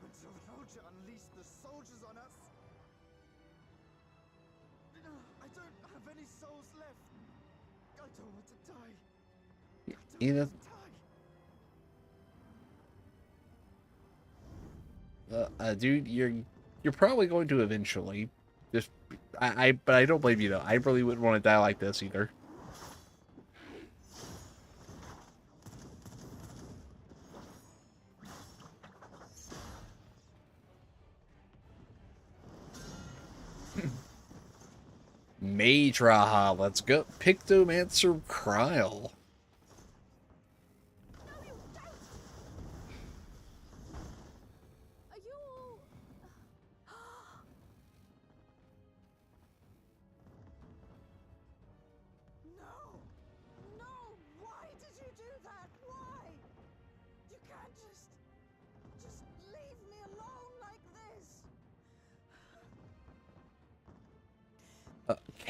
until Roger unleashed the soldiers on us. I don't have any souls left. I don't want to die. Either. Dude, you're probably going to eventually. Just, but I don't blame you though. I really wouldn't want to die like this either. Madraha, let's go. Pictomancer Kryl.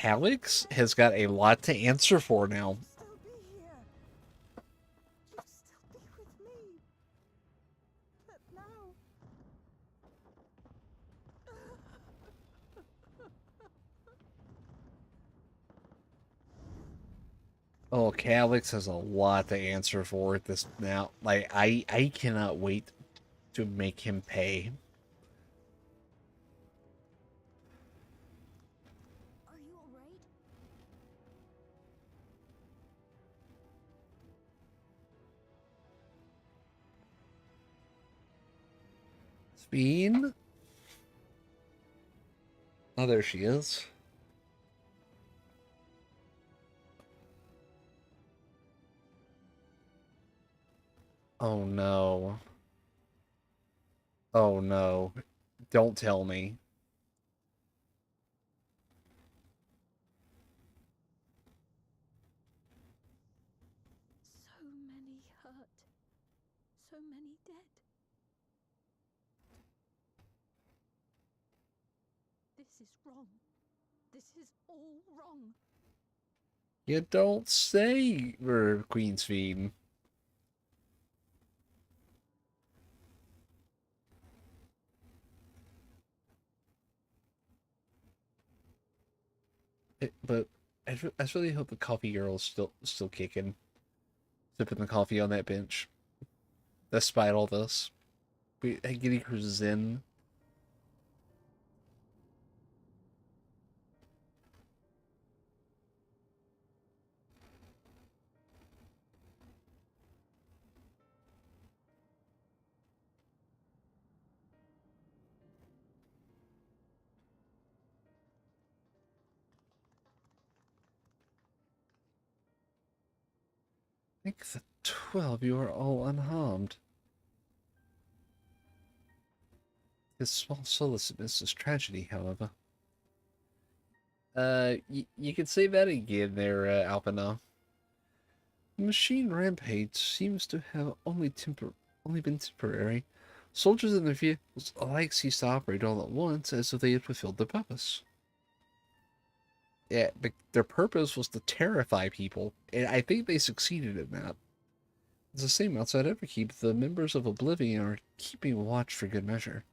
Alex has got a lot to answer for now. Oh, Calix has a lot to answer for at this now. Like, I cannot wait to make him pay. Are you alright? Bean? Oh, there she is. Oh no. Oh no. Don't tell me. So many hurt. So many dead. This is wrong. This is all wrong. You don't say, Queen's Fiend. But I really hope the coffee girl's still kicking. Sipping the coffee on that bench. Despite all this. Getting her zen. I think the 12 you are all unharmed. His small solace amidst this tragedy, however. You can say that again there, Alpina. The machine rampage seems to have only been temporary. Soldiers and their vehicles alike ceased to operate all at once, as if they had fulfilled their purpose. Yeah, but their purpose was to terrify people, and I think they succeeded in that. It's the same outside Everkeep. The members of Oblivion are keeping watch for good measure.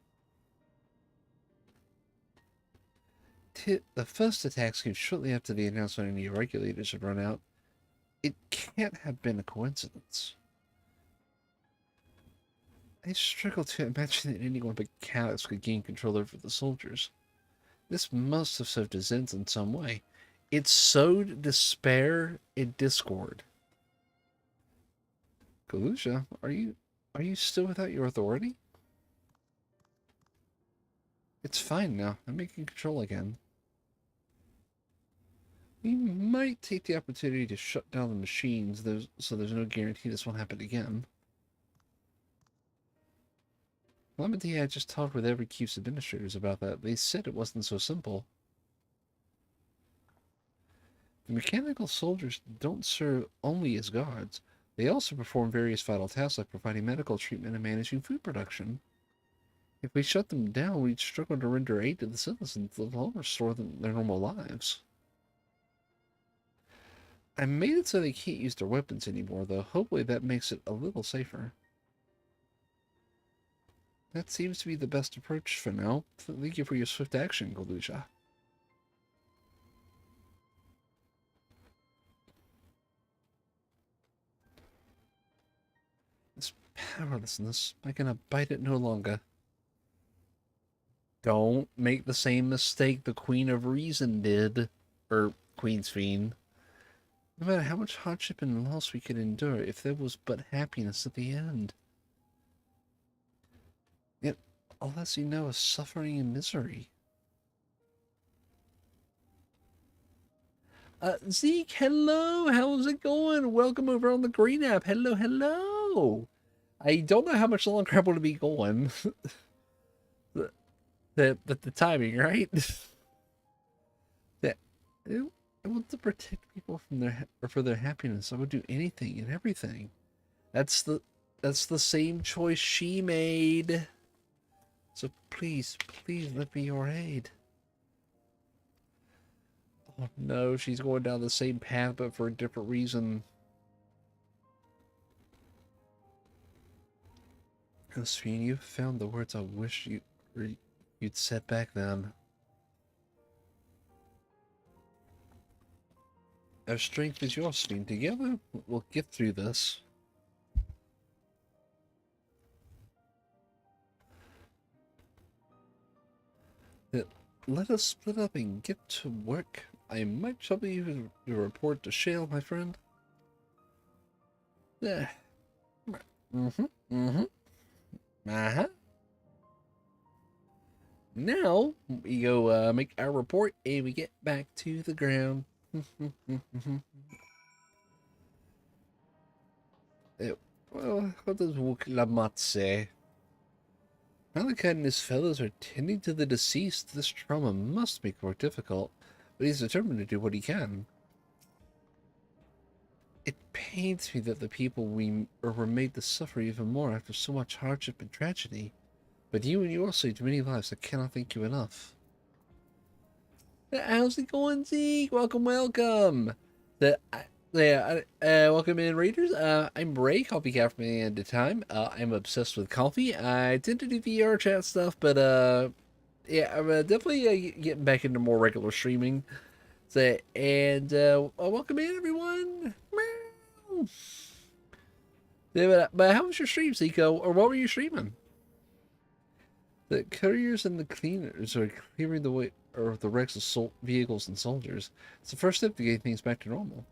The first attacks came shortly after the announcement any regulators had run out. It can't have been a coincidence. I struggle to imagine that anyone but Calix could gain control over the soldiers. This must have served as ends in some way. It sowed despair and discord. Galusha, are you still without your authority? It's fine now. I'm making control again. We might take the opportunity to shut down the machines, so there's no guarantee this won't happen again. Lemony had just talked with Everkeep's administrators about that. They said it wasn't so simple. The mechanical soldiers don't serve only as guards. They also perform various vital tasks like providing medical treatment and managing food production. If we shut them down, we'd struggle to render aid to the citizens, let alone restore them their normal lives. I made it so they can't use their weapons anymore, though. Hopefully that makes it a little safer. That seems to be the best approach for now. Thank you for your swift action, Galusha. This powerlessness, I cannot bite it no longer. Don't make the same mistake the Queen of Reason did. Or Queen's Fiend. No matter how much hardship and loss we could endure, if there was but happiness at the end. Yet, all else you know is suffering and misery. Zeke, hello! How's it going? Welcome over on the Green app. Hello, hello! I don't know how much longer I'm going to be going. the timing, right? That I want to protect people from their for their happiness. I would do anything and everything. That's the same choice she made. So please let me your aid. Oh no, she's going down the same path but for a different reason. Josephine, you found the words I wish you'd said back then. Our strength is your strength. Together, we'll get through this. Let us split up and get to work. I might trouble you to report to Shale, my friend. Yeah. Uh-huh. Now, we go make our report and we get back to the ground. Well, what does Wuklamat say? Malachi and his fellows are tending to the deceased. This trauma must make work difficult, but he's determined to do what he can. It pains me that the people were made to suffer even more after so much hardship and tragedy. But you and yours saved many lives. I cannot thank you enough. How's it going, Zeke? Welcome, welcome. Welcome in, readers. I'm Ray, Coffee Cafe at the time. I'm obsessed with coffee. I tend to do VR chat stuff, but yeah, I'm definitely getting back into more regular streaming. Welcome in, everyone. Yeah, but how was your stream, Zico? Or what were you streaming? The couriers and the cleaners are clearing the way or the wrecks of vehicles and soldiers. It's the first step to getting things back to normal.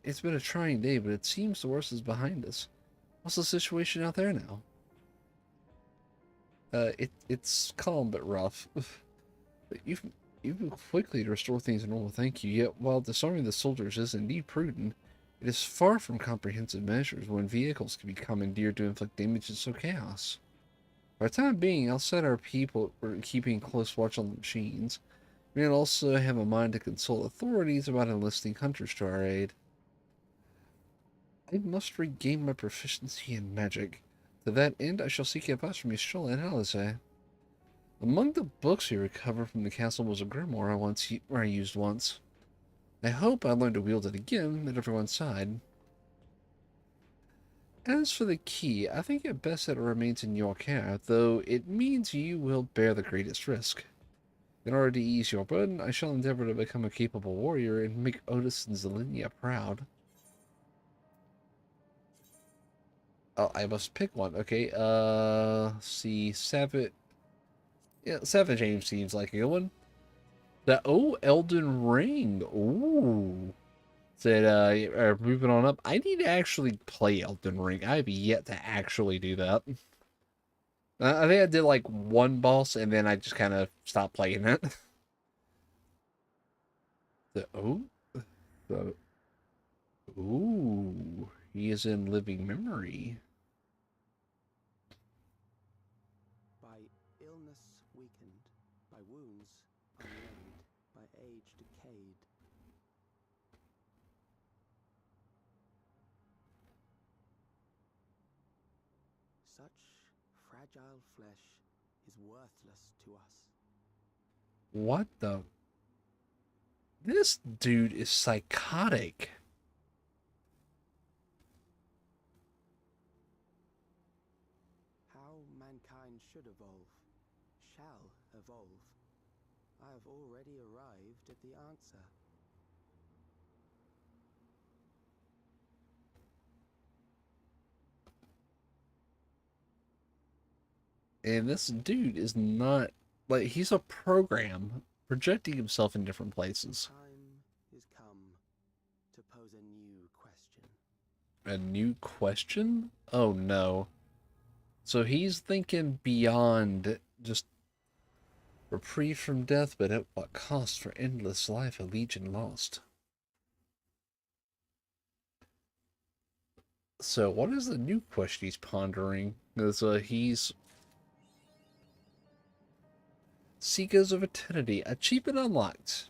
It's been a trying day, but it seems the worst is behind us. What's the situation out there now? It's calm but rough. You've moved quickly to restore things to normal, thank you. Yet, while disarming the soldiers is indeed prudent, it is far from comprehensive measures when vehicles can be commandeered to inflict damage and sow chaos. For the time being, I'll set our people keeping close watch on the machines. We will also have a mind to consult authorities about enlisting hunters to our aid. I must regain my proficiency in magic. To that end, I shall seek advice from Ystrella and Alice. Among the books we recovered from the castle was a grimoire I used once. I hope I learn to wield it again at everyone's side. As for the key, I think it best that it remains in your care, though it means you will bear the greatest risk. In order to ease your burden, I shall endeavor to become a capable warrior and make Otis and Zelinia proud. Oh, I must pick one. Okay, see, Savage. Yeah, Savage Aim seems like a good one. Elden Ring. Ooh. Moving on up. I need to actually play Elden Ring. I have yet to actually do that. I think I did like one boss and then I just kind of stopped playing it. Ooh. He is in living memory. By illness weakened, by wounds unlaid, by age decayed. Such fragile flesh is worthless to us. What the? This dude is psychotic. How mankind should evolve, shall evolve. I have already arrived at the answer. And this dude is not, like, he's a program projecting himself in different places. Time is come to pose a new question. A new question? Oh no. So he's thinking beyond just reprieve from death, but at what cost? For endless life, a legion lost. So what is the new question he's pondering? Because he's... Seekers of Eternity, achievement unlocked.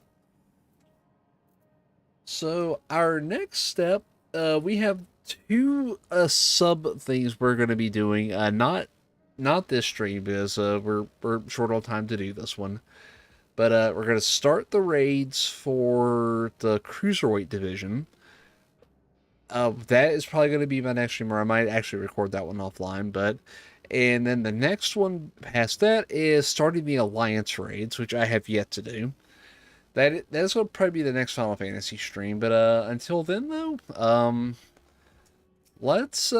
So our next step, we have two sub things we're going to be doing. Not this stream, because we're short on time to do this one. But we're going to start the raids for the Cruiserweight division. That is probably going to be my next stream, or I might actually record that one offline, but... And then the next one past that is starting the Alliance raids, which I have yet to do. That's going to probably be the next Final Fantasy stream, but until then, though, let's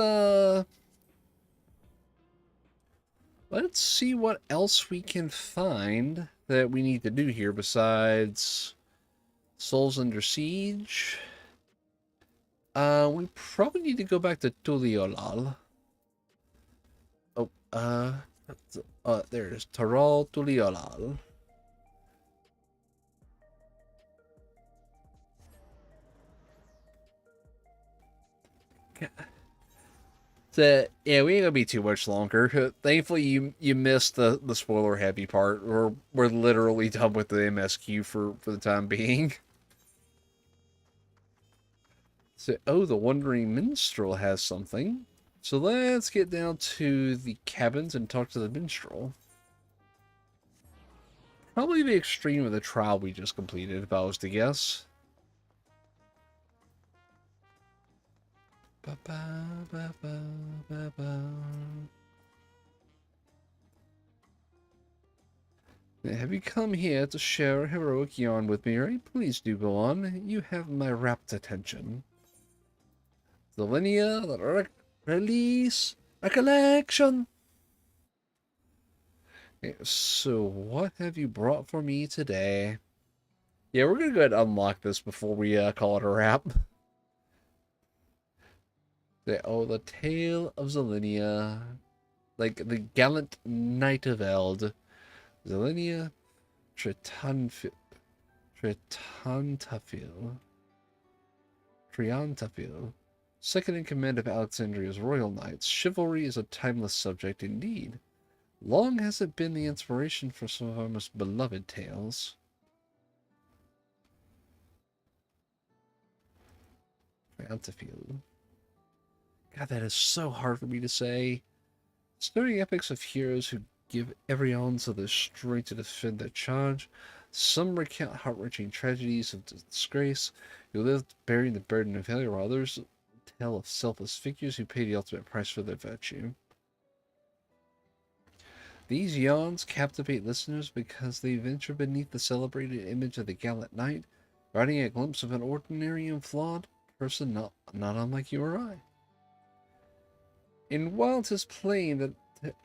see what else we can find that we need to do here besides Souls Under Siege. We probably need to go back to Tuliolal. There it is. Taral Tuliolal. So, yeah, we ain't gonna be too much longer. Thankfully, you missed the spoiler heavy part. We're literally done with the MSQ for the time being. So, oh, the Wandering Minstrel has something. So let's get down to the cabins and talk to the minstrel. Probably the extreme of the trial we just completed, if I was to guess. Have you come here to share a heroic yarn with me, right? Please do go on. You have my rapt attention. The linear, release, recollection. So, what have you brought for me today? Yeah, we're gonna go ahead and unlock this before we call it a wrap. The Tale of Zelinia. Like, the gallant Knight of Eld. Zelinia Triantafil. Second in command of Alexandria's royal knights, chivalry is a timeless subject indeed. Long has it been the inspiration for some of our most beloved tales. Triantafil. God, that is so hard for me to say. Stirring epics of heroes who give every ounce of their strength to defend their charge. Some recount heart-wrenching tragedies of disgrace, who lived bearing the burden of failure, while others tell of selfless figures who pay the ultimate price for their virtue. These yarns captivate listeners because they venture beneath the celebrated image of the gallant knight, providing a glimpse of an ordinary and flawed person not unlike you or I. And while it is plain that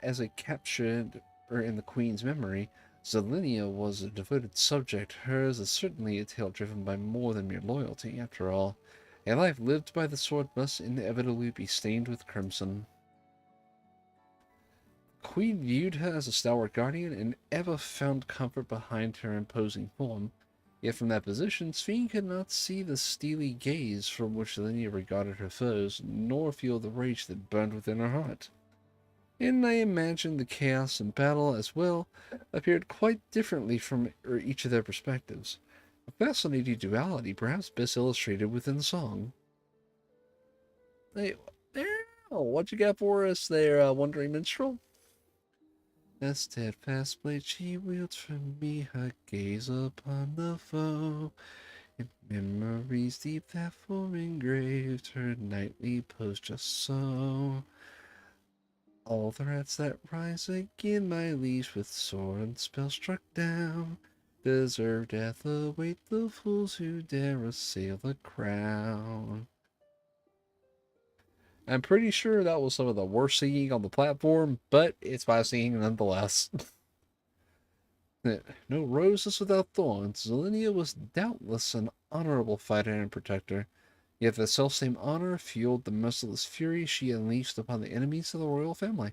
as a captured or in the Queen's memory, Zelinia was a devoted subject, hers is certainly a tale driven by more than mere loyalty. After all, a life lived by the sword must inevitably be stained with crimson. The Queen viewed her as a stalwart guardian and ever found comfort behind her imposing form. Yet from that position, Sphene could not see the steely gaze from which Zelinia regarded her foes, nor feel the rage that burned within her heart. And I imagine the chaos and battle as well appeared quite differently from each of their perspectives. A fascinating duality, perhaps best illustrated within song. Oh, what you got for us there, wandering minstrel? A steadfast blade she wields from me, her gaze upon the foe. In memories deep that for engraved, her nightly pose just so. All threats that rise again, my liege, with sword and spell struck down, deserve death, await the fools who dare assail the crown. I'm pretty sure that was some of the worst singing on the platform, but it's my singing nonetheless. No roses without thorns. Zelenia was doubtless an honorable fighter and protector, yet the selfsame honor fueled the merciless fury she unleashed upon the enemies of the royal family.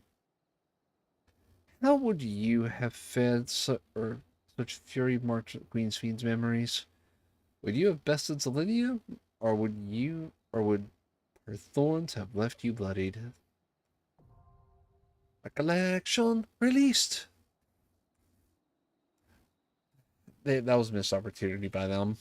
How would you have fed such fury marked Queen's Fiend's memories? Would you have bested Zelenia, or would her thorns have left you bloodied? Recollection released. That was a missed opportunity by them.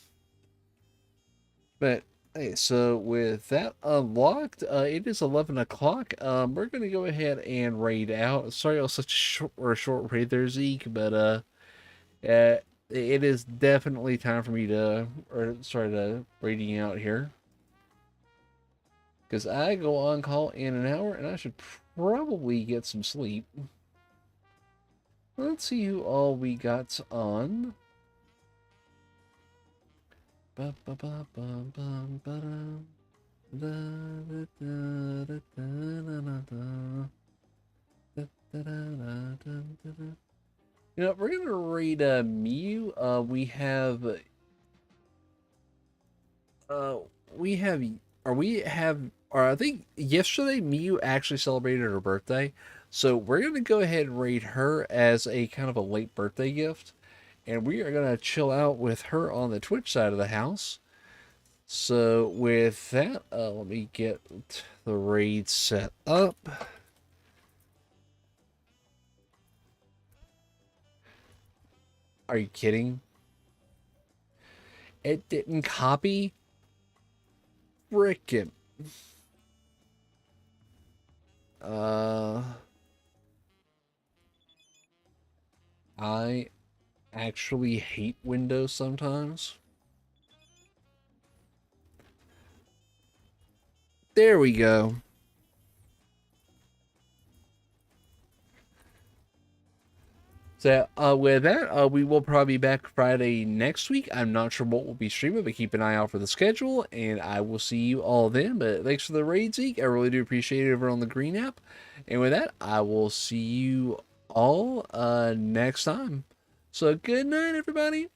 But hey, so with that unlocked, it is 11 o'clock. We're gonna go ahead and raid out. Sorry, it was such a short raid there, Zeke, but it is definitely time for me to start raiding out here. Because I go on call in an hour, and I should probably get some sleep. Let's see who all we got on. You know, we're gonna read Mew. Or I think yesterday Mew actually celebrated her birthday, so we're gonna go ahead and rate her as a kind of a late birthday gift, and we are gonna chill out with her on the Twitch side of the house. So with that, let me get the raid set up. Are you kidding? It didn't copy? Frickin'. I actually hate Windows sometimes. There we go. So with that, we will probably be back Friday next week. I'm not sure what we'll be streaming, but keep an eye out for the schedule, and I will see you all then. But thanks for the raid, Zeke. I really do appreciate it over on the Green app. And with that, I will see you all next time. So good night, everybody.